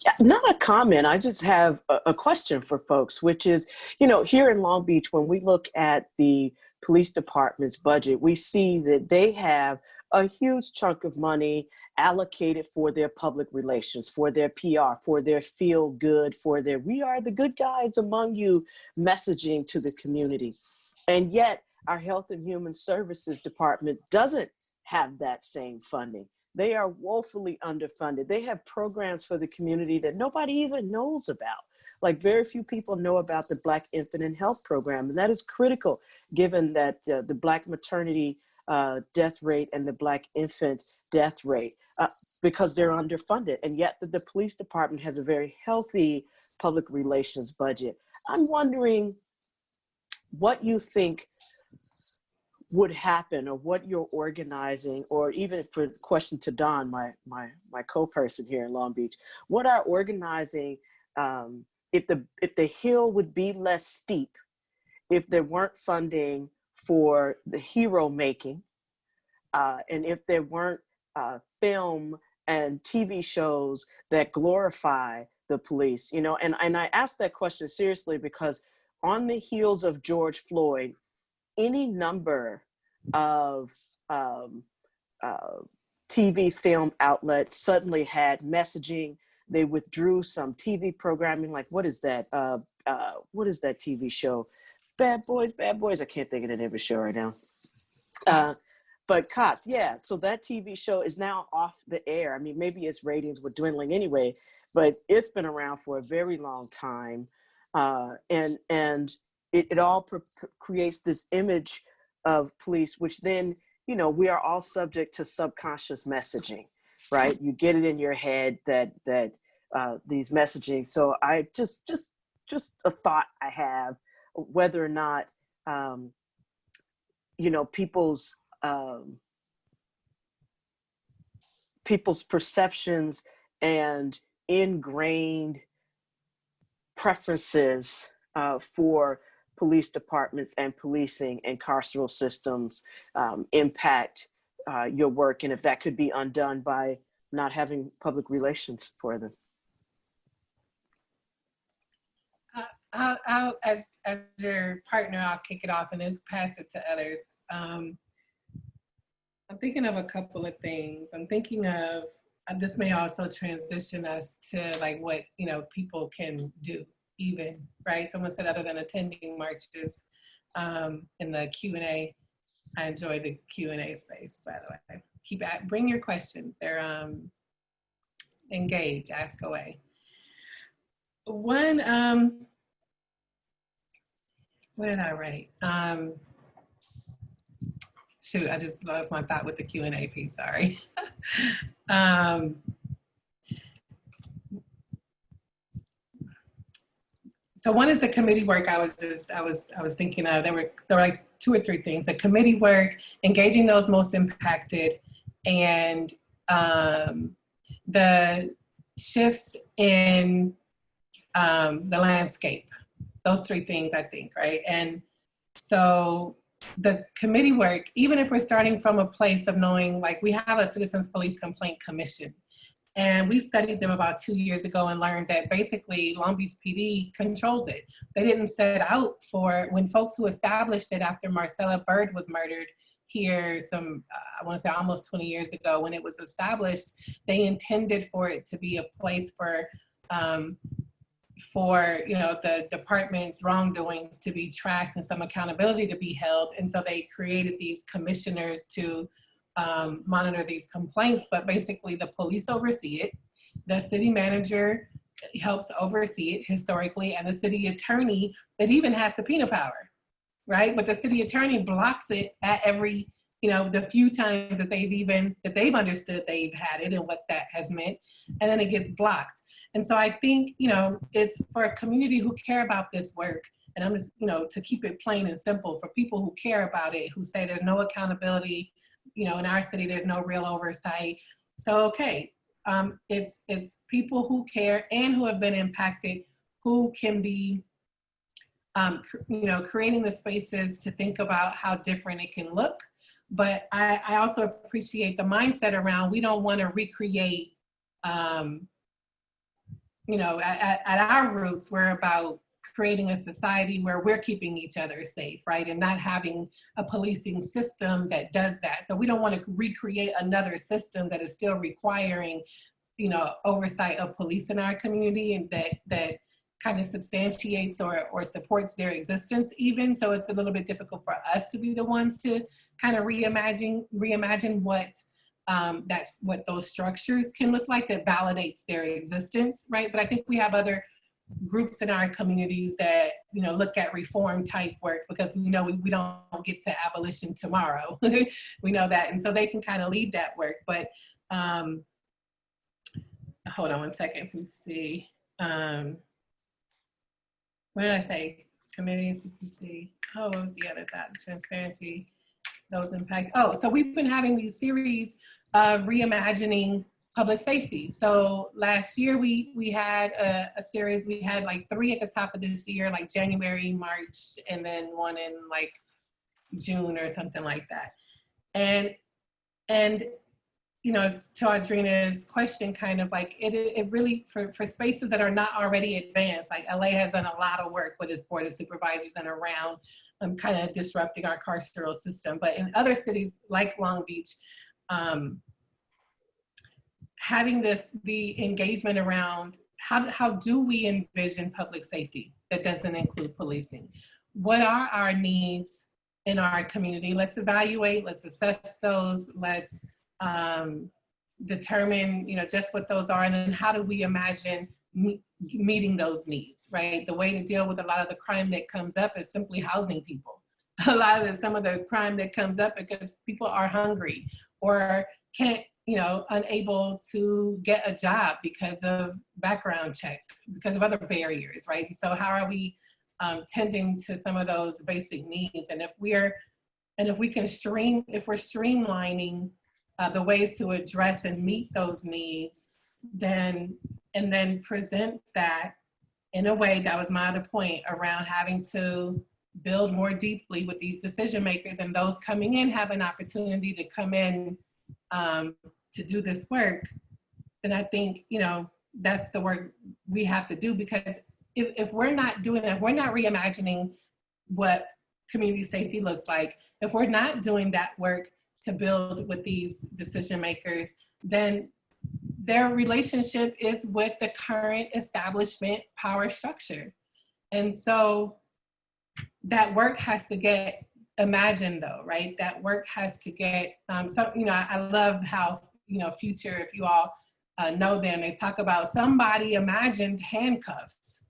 Yeah, not a comment. I just have a question for folks, which is, you know, here in Long Beach, when we look at the police department's budget, we see that they have a huge chunk of money allocated for their public relations, for their PR, for their feel good, for their "we are the good guys among you" messaging to the community. And yet our Health and Human Services Department doesn't have that same funding. They are woefully underfunded. They have programs for the community that nobody even knows about. Like, very few people know about the Black Infant and Health Program, and that is critical given that the Black maternity death rate and the Black infant death rate, because they're underfunded. And yet the police department has a very healthy public relations budget. I'm wondering what you think would happen, or what you're organizing, or even for question to Don, my co-person here in Long Beach, what are organizing if the hill would be less steep if there weren't funding for the hero making, and if there weren't film and TV shows that glorify the police, you know. And I ask that question seriously because on the heels of George Floyd, any number of TV film outlets suddenly had messaging. They withdrew some TV programming, like what is that TV show? Bad Boys. I can't think of the name of the show right now. But Cops, yeah. So that TV show is now off the air. I mean, maybe its ratings were dwindling anyway, but it's been around for a very long time. And it all creates this image of police, which then, you know, we are all subject to subconscious messaging, right? You get it in your head that these messaging. So I just a thought I have, whether or not, you know, people's perceptions and ingrained preferences for police departments and policing and carceral systems impact your work, and if that could be undone by not having public relations for them. As your partner, I'll kick it off and then pass it to others. I'm thinking of a couple of things. I'm thinking of, this may also transition us to like what, you know, people can do even, right? Someone said other than attending marches in the Q&A. I enjoy the Q&A space, by the way. Bring your questions. They're engage, ask away. One, what did I write? Shoot, I just lost my thought with the Q&A piece, sorry. So one is the committee work. I was thinking of, there were like 2 or 3 things: the committee work, engaging those most impacted, and the shifts in the landscape. Those 3 things, I think, right? And so the committee work, even if we're starting from a place of knowing, like, we have a Citizens Police Complaint Commission, and we studied them about 2 years ago and learned that basically Long Beach PD controls it. They didn't set out for, when folks who established it after Marcella Bird was murdered here I want to say almost 20 years ago, when it was established, they intended for it to be a place for you know, the department's wrongdoings to be tracked and some accountability to be held. And so they created these commissioners to monitor these complaints, but basically the police oversee it. The city manager helps oversee it historically, and the city attorney that even has subpoena power, right? But the city attorney blocks it at every, you know, the few times that they've understood they've had it and what that has meant, and then it gets blocked. And so I think, you know, it's for a community who care about this work, and I'm just, you know, to keep it plain and simple, for people who care about it, who say there's no accountability, you know, in our city, there's no real oversight. So, okay, it's people who care and who have been impacted, who can be, you know, creating the spaces to think about how different it can look. But I also appreciate the mindset around, we don't want to recreate, you know, at our roots, we're about creating a society where we're keeping each other safe, right? And not having a policing system that does that. So we don't want to recreate another system that is still requiring, you know, oversight of police in our community, and that kind of substantiates or supports their existence even. So it's a little bit difficult for us to be the ones to kind of reimagine what what those structures can look like that validates their existence, right? But I think we have other groups in our communities that, you know, look at reform type work, because we know we don't get to abolition tomorrow. We know that, and so they can kind of lead that work. But hold on one second to see. What did I say? Committee, CCC. Oh, what was the other thought? Transparency, those impact. Oh, so we've been having these series of reimagining public safety. So last year we had a series. We had like 3 at the top of this year, like January, March, and then one in like June or something like that. And you know, to Audrina's question, kind of like it really, for spaces that are not already advanced, like LA has done a lot of work with its board of supervisors and around kind of disrupting our carceral system. But in other cities like Long Beach, having the engagement around how do we envision public safety that doesn't include policing? What are our needs in our community? Let's evaluate, let's assess those, let's determine, you know, just what those are, and then how do we imagine meeting those needs, right? The way to deal with a lot of the crime that comes up is simply housing people. Some of the crime that comes up because people are hungry or can't, you know, unable to get a job because of background check, because of other barriers, right? So how are we tending to some of those basic needs? And if we're streamlining the ways to address and meet those needs, then present that in a way, that was my other point around having to build more deeply with these decision makers, and those coming in have an opportunity to come in to do this work, then I think, you know, that's the work we have to do. Because if we're not doing that, if we're not reimagining what community safety looks like, if we're not doing that work to build with these decision makers, then their relationship is with the current establishment power structure. And so that work has to get imagined though, right? That work has to get, so, you know, I love how, you know, Future, if you all know them, they talk about somebody imagined handcuffs,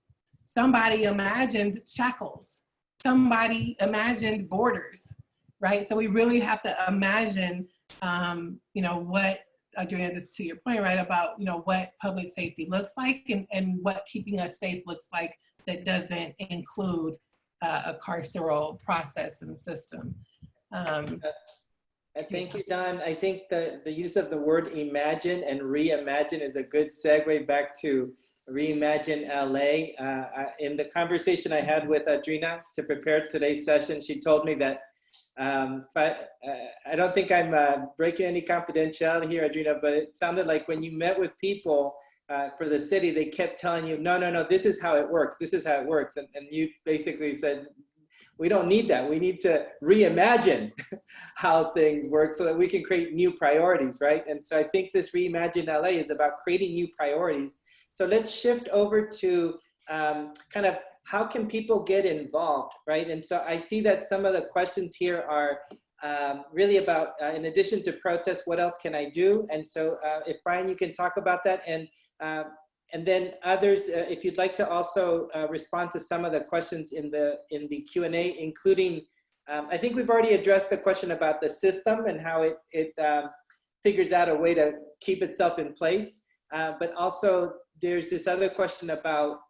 somebody imagined shackles, somebody imagined borders, right? So we really have to imagine, you know, what, Adriana, this to your point, right, about, you know, what public safety looks like, and what keeping us safe looks like that doesn't include a carceral process and system. Thank you, Don. I think the use of the word imagine and reimagine is a good segue back to Reimagine LA. In the conversation I had with Adrina to prepare today's session, she told me that I don't think I'm breaking any confidentiality here, Adrina, but it sounded like when you met with people for the city, they kept telling you, no, this is how it works. This is how it works. And you basically said, we don't need that. We need to reimagine how things work so that we can create new priorities, right? And so I think this Reimagine LA is about creating new priorities. So let's shift over to kind of how can people get involved, right? And so I see that some of the questions here are really about, in addition to protest, what else can I do? And so if Brian, you can talk about that. And then others, if you'd like to also respond to some of the questions in the Q&A, including, I think we've already addressed the question about the system and how it figures out a way to keep itself in place. But also there's this other question about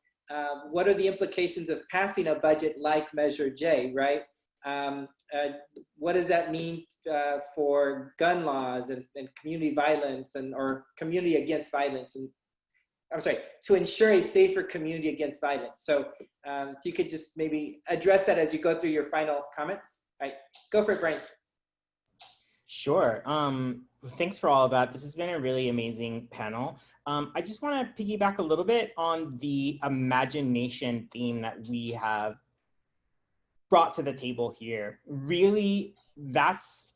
what are the implications of passing a budget like Measure J, right? What does that mean for gun laws and community violence or community against violence? And I'm sorry, to ensure a safer community against violence. So if you could just maybe address that as you go through your final comments. All right, go for it, Brian. Sure. Thanks for all of that. This has been a really amazing panel. I just want to piggyback a little bit on the imagination theme that we have brought to the table here. Really, that's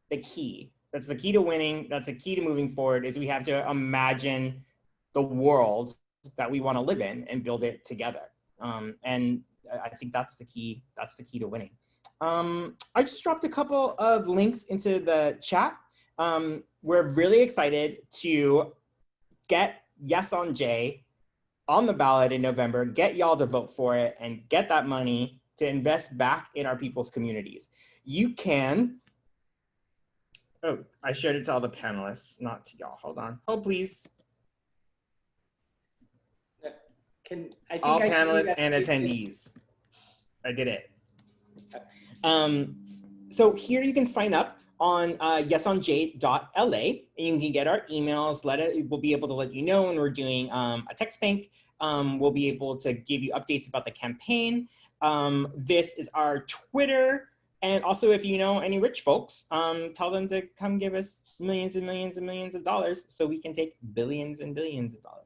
the key. That's the key to winning. That's the key to moving forward, is we have to imagine the world that we want to live in and build it together. And I think that's the key. That's the key to winning. I just dropped a couple of links into the chat. We're really excited to get Yes on J on the ballot in November, get y'all to vote for it, and get that money to invest back in our people's communities. You can, oh, I shared it to all the panelists, not to y'all. Hold on. Oh, please. All panelists and attendees. I did it. So here you can sign up on yesonj.la, and you can get our emails. We'll be able to let you know when we're doing a text bank. We'll be able to give you updates about the campaign. This is our Twitter. And also, if you know any rich folks, tell them to come give us millions and millions and millions of dollars so we can take billions and billions of dollars.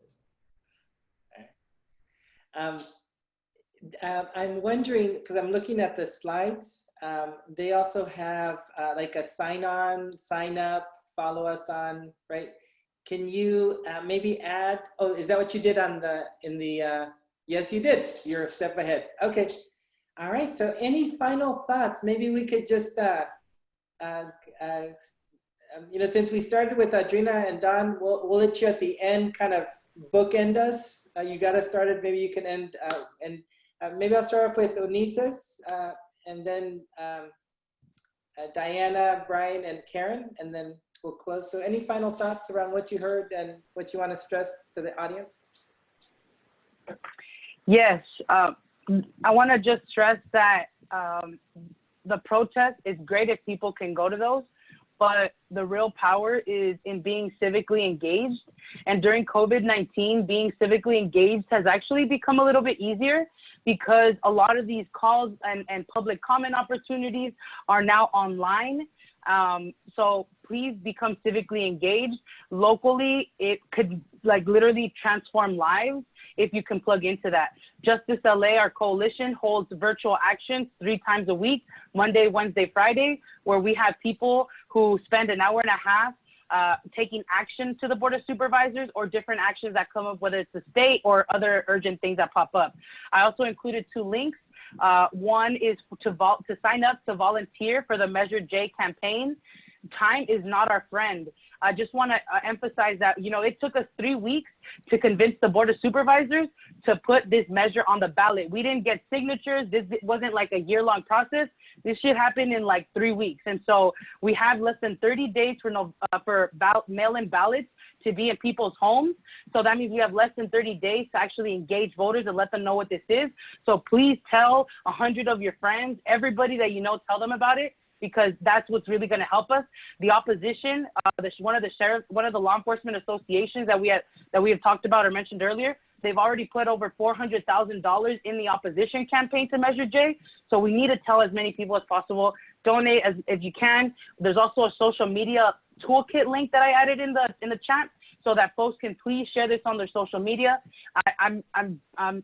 I'm wondering, because I'm looking at the slides, they also have like a sign on, sign up, follow us on, right? Can you maybe add, oh, is that what you did on yes, you did. You're a step ahead. Okay. All right. So any final thoughts? Maybe we could just, you know, since we started with Adrina and Don, we'll let you at the end kind of bookend us. You got us started. Maybe you can end, and maybe I'll start off with Onisis, and then Diana, Brian, and Karen, and then we'll close. So any final thoughts around what you heard and what you want to stress to the audience? Yes, I want to just stress that the protest is great if people can go to those, but the real power is in being civically engaged. And during COVID-19, being civically engaged has actually become a little bit easier because a lot of these calls and public comment opportunities are now online. So please become civically engaged. Locally, it could like literally transform lives if you can plug into that. Justice LA, our coalition, holds virtual actions 3 times a week, Monday, Wednesday, Friday, where we have people who spend an hour and a half taking action to the Board of Supervisors or different actions that come up, whether it's the state or other urgent things that pop up. I also included 2 links. One is to sign up to volunteer for the Measure J campaign. Time is not our friend. I just want to emphasize that, you know, it took us 3 weeks to convince the Board of Supervisors to put this measure on the ballot. We didn't get signatures. This wasn't like a year-long process. This shit happened in like 3 weeks. And so we have less than 30 days for mail-in ballots to be in people's homes. So that means we have less than 30 days to actually engage voters and let them know what this is. So please tell 100 of your friends, everybody that you know, tell them about it, because that's what's really going to help us. The opposition, one of the law enforcement associations that we have talked about or mentioned earlier, they've already put over $400,000 in the opposition campaign to Measure J. So we need to tell as many people as possible. Donate as you can. There's also a social media toolkit link that I added in the chat, so that folks can please share this on their social media.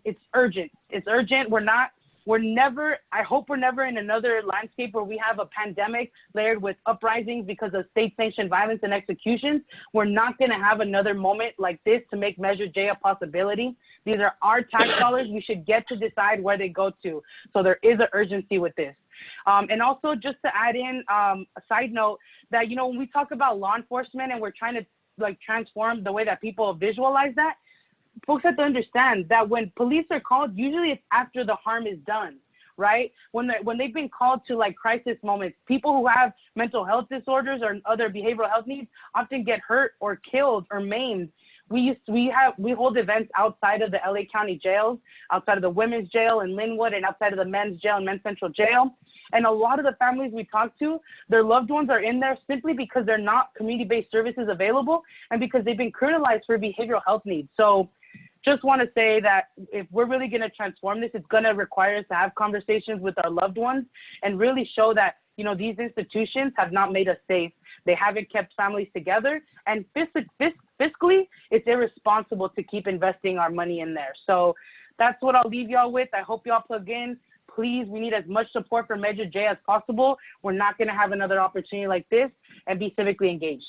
It's urgent. It's urgent. I hope we're never in another landscape where we have a pandemic layered with uprisings because of state-sanctioned violence and executions. We're not going to have another moment like this to make Measure J a possibility. These are our tax dollars. We should get to decide where they go to. So there is an urgency with this. And also just to add in a side note that, you know, when we talk about law enforcement and we're trying to like transform the way that people visualize that, folks have to understand that when police are called, usually it's after the harm is done, right? When they've been called to like crisis moments, people who have mental health disorders or other behavioral health needs often get hurt or killed or maimed. We hold events outside of the LA County jails, outside of the women's jail in Linwood, and outside of the men's jail and men's central jail. And a lot of the families we talk to, their loved ones are in there simply because they're not community-based services available and because they've been criminalized for behavioral health needs. So just want to say that if we're really going to transform this, it's going to require us to have conversations with our loved ones and really show that, you know, these institutions have not made us safe. They haven't kept families together. And fiscally, it's irresponsible to keep investing our money in there. So that's what I'll leave y'all with. I hope y'all plug in. Please, we need as much support for Measure J as possible. We're not going to have another opportunity like this, and be civically engaged.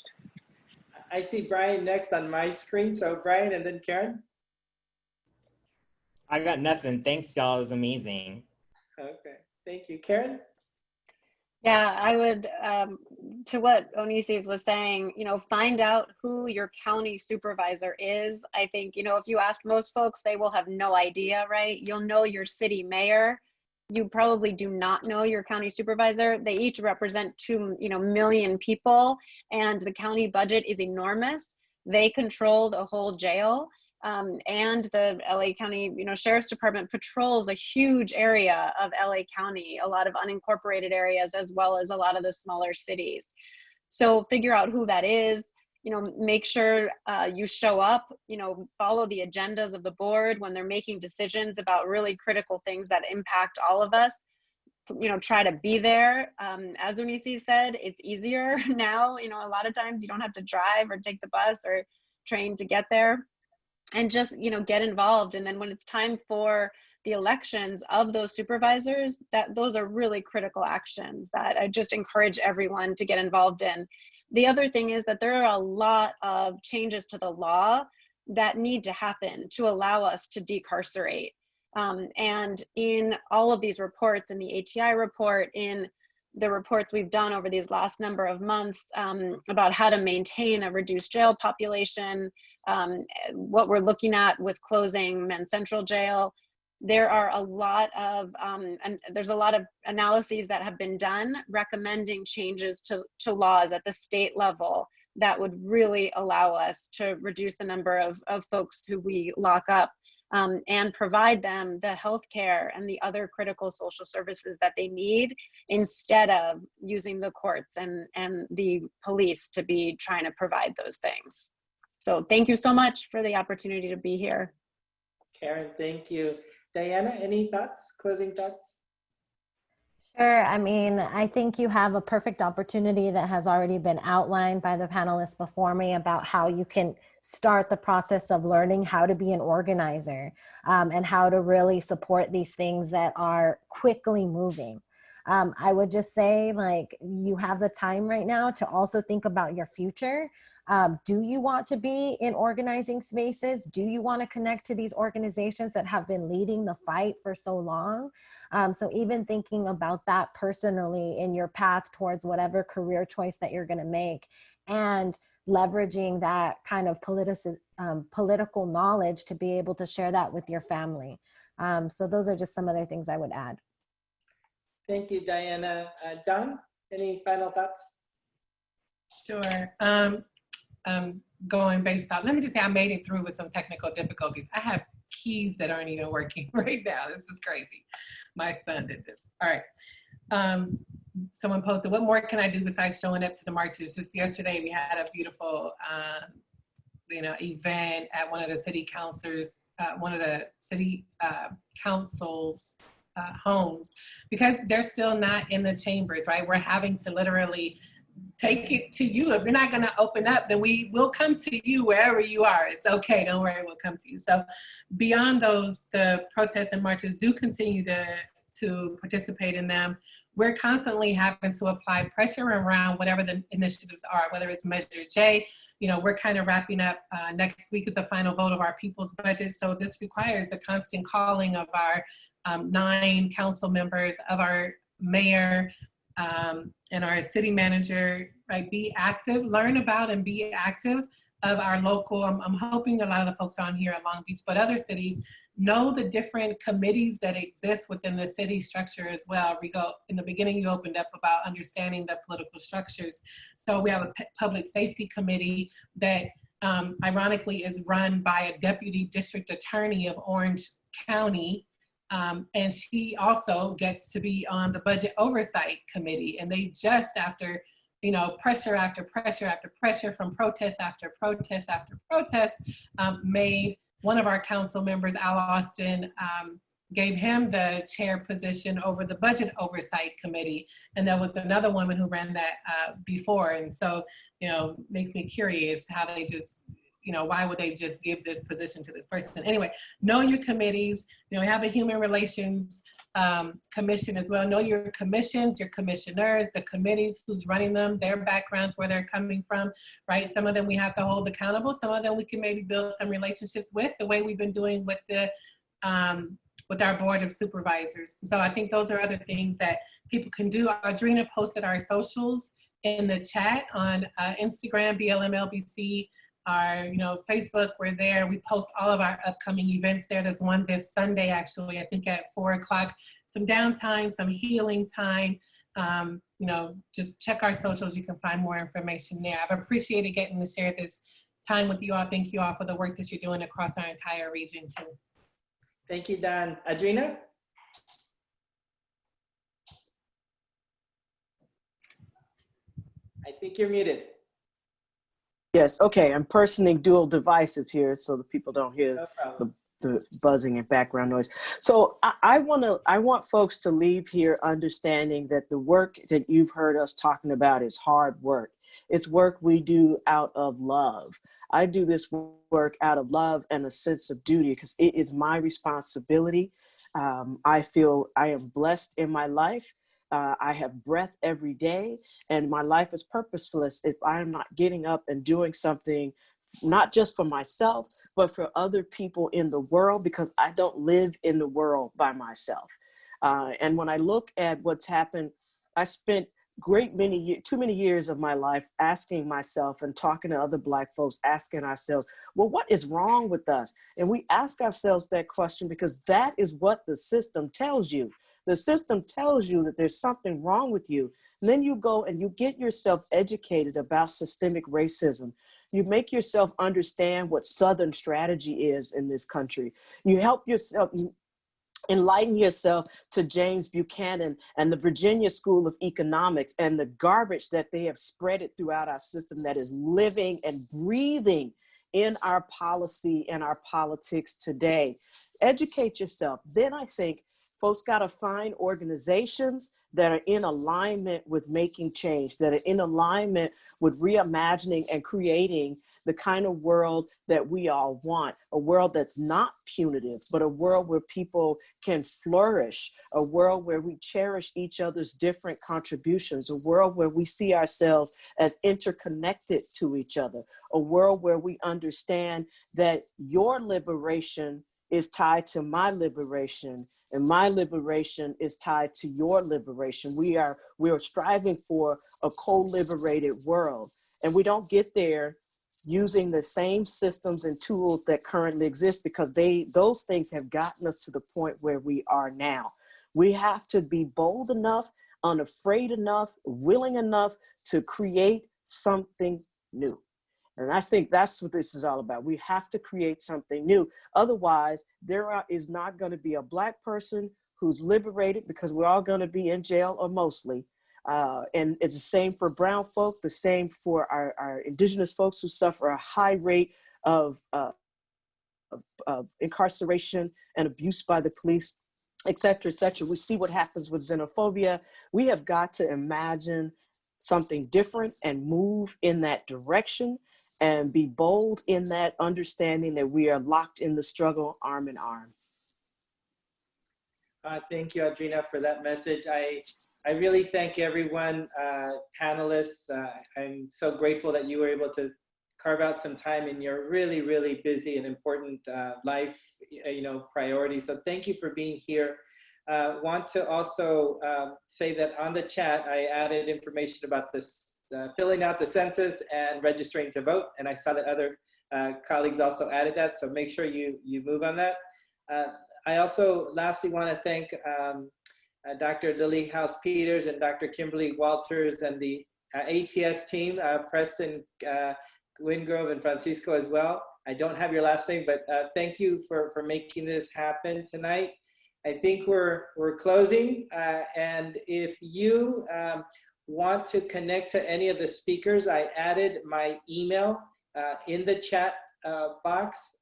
I see Brian next on my screen. So Brian and then Karen. I got nothing. Thanks, y'all. It was amazing. Okay, thank you. Karen? Yeah, I would, to what Onisis was saying, you know, find out who your county supervisor is. I think, you know, if you ask most folks, they will have no idea, right? You'll know your city mayor. You probably do not know your county supervisor. They each represent 2 million people, and the county budget is enormous. They control the whole jail. And the LA County, Sheriff's Department patrols a huge area of LA County, a lot of unincorporated areas, as well as a lot of the smaller cities. So figure out who that is, make sure you show up, follow the agendas of the board when they're making decisions about really critical things that impact all of us. Try to be there. As Unisi said, it's easier now. A lot of times you don't have to drive or take the bus or train to get there. And just, get involved. And then when it's time for the elections of those supervisors, those are really critical actions that I just encourage everyone to get involved in. The other thing is that there are a lot of changes to the law that need to happen to allow us to decarcerate. And in all of these reports, in the ATI report, in the reports we've done over these last number of months about how to maintain a reduced jail population, what we're looking at with closing Men's Central Jail, there are a lot of, and there's a lot of analyses that have been done recommending changes to laws at the state level that would really allow us to reduce the number of folks who we lock up. And provide them the healthcare and the other critical social services that they need, instead of using the courts and the police to be trying to provide those things. So thank you so much for the opportunity to be here. Karen, thank you. Diana, any thoughts, closing thoughts? Sure. I mean, I think you have a perfect opportunity that has already been outlined by the panelists before me about how you can start the process of learning how to be an organizer, and how to really support these things that are quickly moving. I would just say, like, you have the time right now to also think about your future. Do you want to be in organizing spaces? Do you want to connect to these organizations that have been leading the fight for so long? So even thinking about that personally in your path towards whatever career choice that you're going to make, and leveraging that kind of political knowledge to be able to share that with your family. So those are just some other things I would add. Thank you, Diana. Don, any final thoughts? Sure. Going based off, let me just say I made it through with some technical difficulties. I have keys that aren't even working right now. This is crazy. My son did this. All right. Someone posted, what more can I do besides showing up to the marches? Just yesterday, we had a beautiful, event at one of the city councilors, council's homes, because they're still not in the chambers, right? We're having to literally take it to you. If you're not going to open up, then we will come to you wherever you are. It's okay. Don't worry. We'll come to you. So beyond those, the protests and marches, do continue to participate in them. We're constantly having to apply pressure around whatever the initiatives are, whether it's Measure J. We're kind of wrapping up. Next week is the final vote of our people's budget. So this requires the constant calling of our 9 council members, of our mayor, and our city manager, right? Be active, learn about and be active of our local, I'm hoping a lot of the folks on here at Long Beach, but other cities, know the different committees that exist within the city structure as well. Rigo, in the beginning, you opened up about understanding the political structures. So we have a public safety committee that ironically is run by a deputy district attorney of Orange County. And she also gets to be on the budget oversight committee. And they just, after, pressure after pressure after pressure from protest after protest after protest, made one of our council members, Al Austin, gave him the chair position over the budget oversight committee. And there was another woman who ran that before. And so, makes me curious how they just, why would they just give this position to this person? Anyway, know your committees. Have a human relations commission as well. Know your commissions, your commissioners, the committees, who's running them, their backgrounds, where they're coming from, right? Some of them we have to hold accountable. Some of them we can maybe build some relationships with, the way we've been doing with the with our board of supervisors. So I think those are other things that people can do. Audrina posted our socials in the chat on Instagram, BLMLBC. Our, Facebook, we're there. We post all of our upcoming events there. There's one this Sunday, actually, I think at 4 o'clock. Some downtime, some healing time. Just check our socials. You can find more information there. I've appreciated getting to share this time with you all. Thank you all for the work that you're doing across our entire region, too. Thank you, Don. Adrina? I think you're muted. Yes, okay, I'm personing dual devices here so the people don't hear the buzzing and background noise. So I want folks to leave here understanding that the work that you've heard us talking about is hard work. It's work we do out of love. I do this work out of love and a sense of duty because it is my responsibility. I feel I am blessed in my life. I have breath every day, and my life is purposeless if I'm not getting up and doing something, not just for myself, but for other people in the world, because I don't live in the world by myself. And when I look at what's happened, I spent too many years of my life asking myself and talking to other Black folks, asking ourselves, well, what is wrong with us? And we ask ourselves that question because that is what the system tells you. The system tells you that there's something wrong with you. And then you go and you get yourself educated about systemic racism. You make yourself understand what Southern strategy is in this country. You help yourself, enlighten yourself to James Buchanan and the Virginia School of Economics and the garbage that they have spread it throughout our system that is living and breathing in our policy and our politics today. Educate yourself. Then I think folks got to find organizations that are in alignment with making change, that are in alignment with reimagining and creating the kind of world that we all want, a world that's not punitive, but a world where people can flourish, a world where we cherish each other's different contributions, a world where we see ourselves as interconnected to each other, a world where we understand that your liberation is tied to my liberation, and my liberation is tied to your liberation. We are striving for a co-liberated world, and we don't get there using the same systems and tools that currently exist, because those things have gotten us to the point where we are now. We have to be bold enough, unafraid enough, willing enough to create something new. And I think that's what this is all about. We have to create something new. Otherwise, is not going to be a Black person who's liberated, because we're all going to be in jail, or mostly. And it's the same for brown folk, the same for our indigenous folks who suffer a high rate of incarceration and abuse by the police, et cetera, et cetera. We see what happens with xenophobia. We have got to imagine something different and move in that direction, and be bold in that, understanding that we are locked in the struggle arm in arm. Thank you, Audrina, for that message. I really thank everyone, panelists. I'm so grateful that you were able to carve out some time in your really, really busy and important life, priority. So thank you for being here. Want to also say that on the chat, I added information about this, filling out the census and registering to vote. And I saw that other colleagues also added that. So make sure you move on that. I also lastly want to thank Dr. Lily House-Peters and Dr. Kimberly Walters and the ATS team, Preston Wingrove and Francisco as well. I don't have your last name, but thank you for making this happen tonight. I think we're closing, and if you want to connect to any of the speakers, I added my email in the chat box.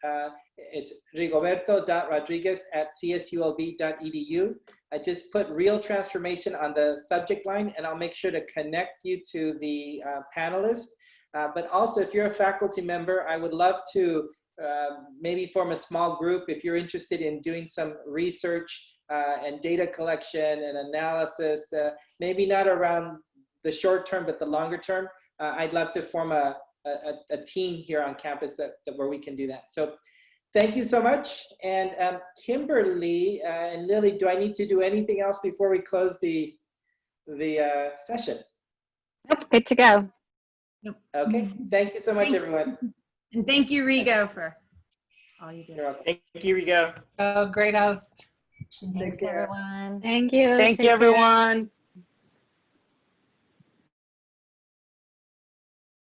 It's rigoberto.rodriguez@csulb.edu. I just put real transformation on the subject line, and I'll make sure to connect you to the panelists. But also, if you're a faculty member, I would love to maybe form a small group if you're interested in doing some research and data collection and analysis, maybe not around the short term, but the longer term. I'd love to form a team here on campus where we can do that. So thank you so much. And Kimberly and Lily, do I need to do anything else before we close the session? Nope, good to go. Nope. Okay, thank you so much, everyone. And thank you, Rigo, for all you do. You're welcome. Thank you, Rigo. Oh, great host. Thanks, everyone. Thank you. Thank Take you, care. everyone.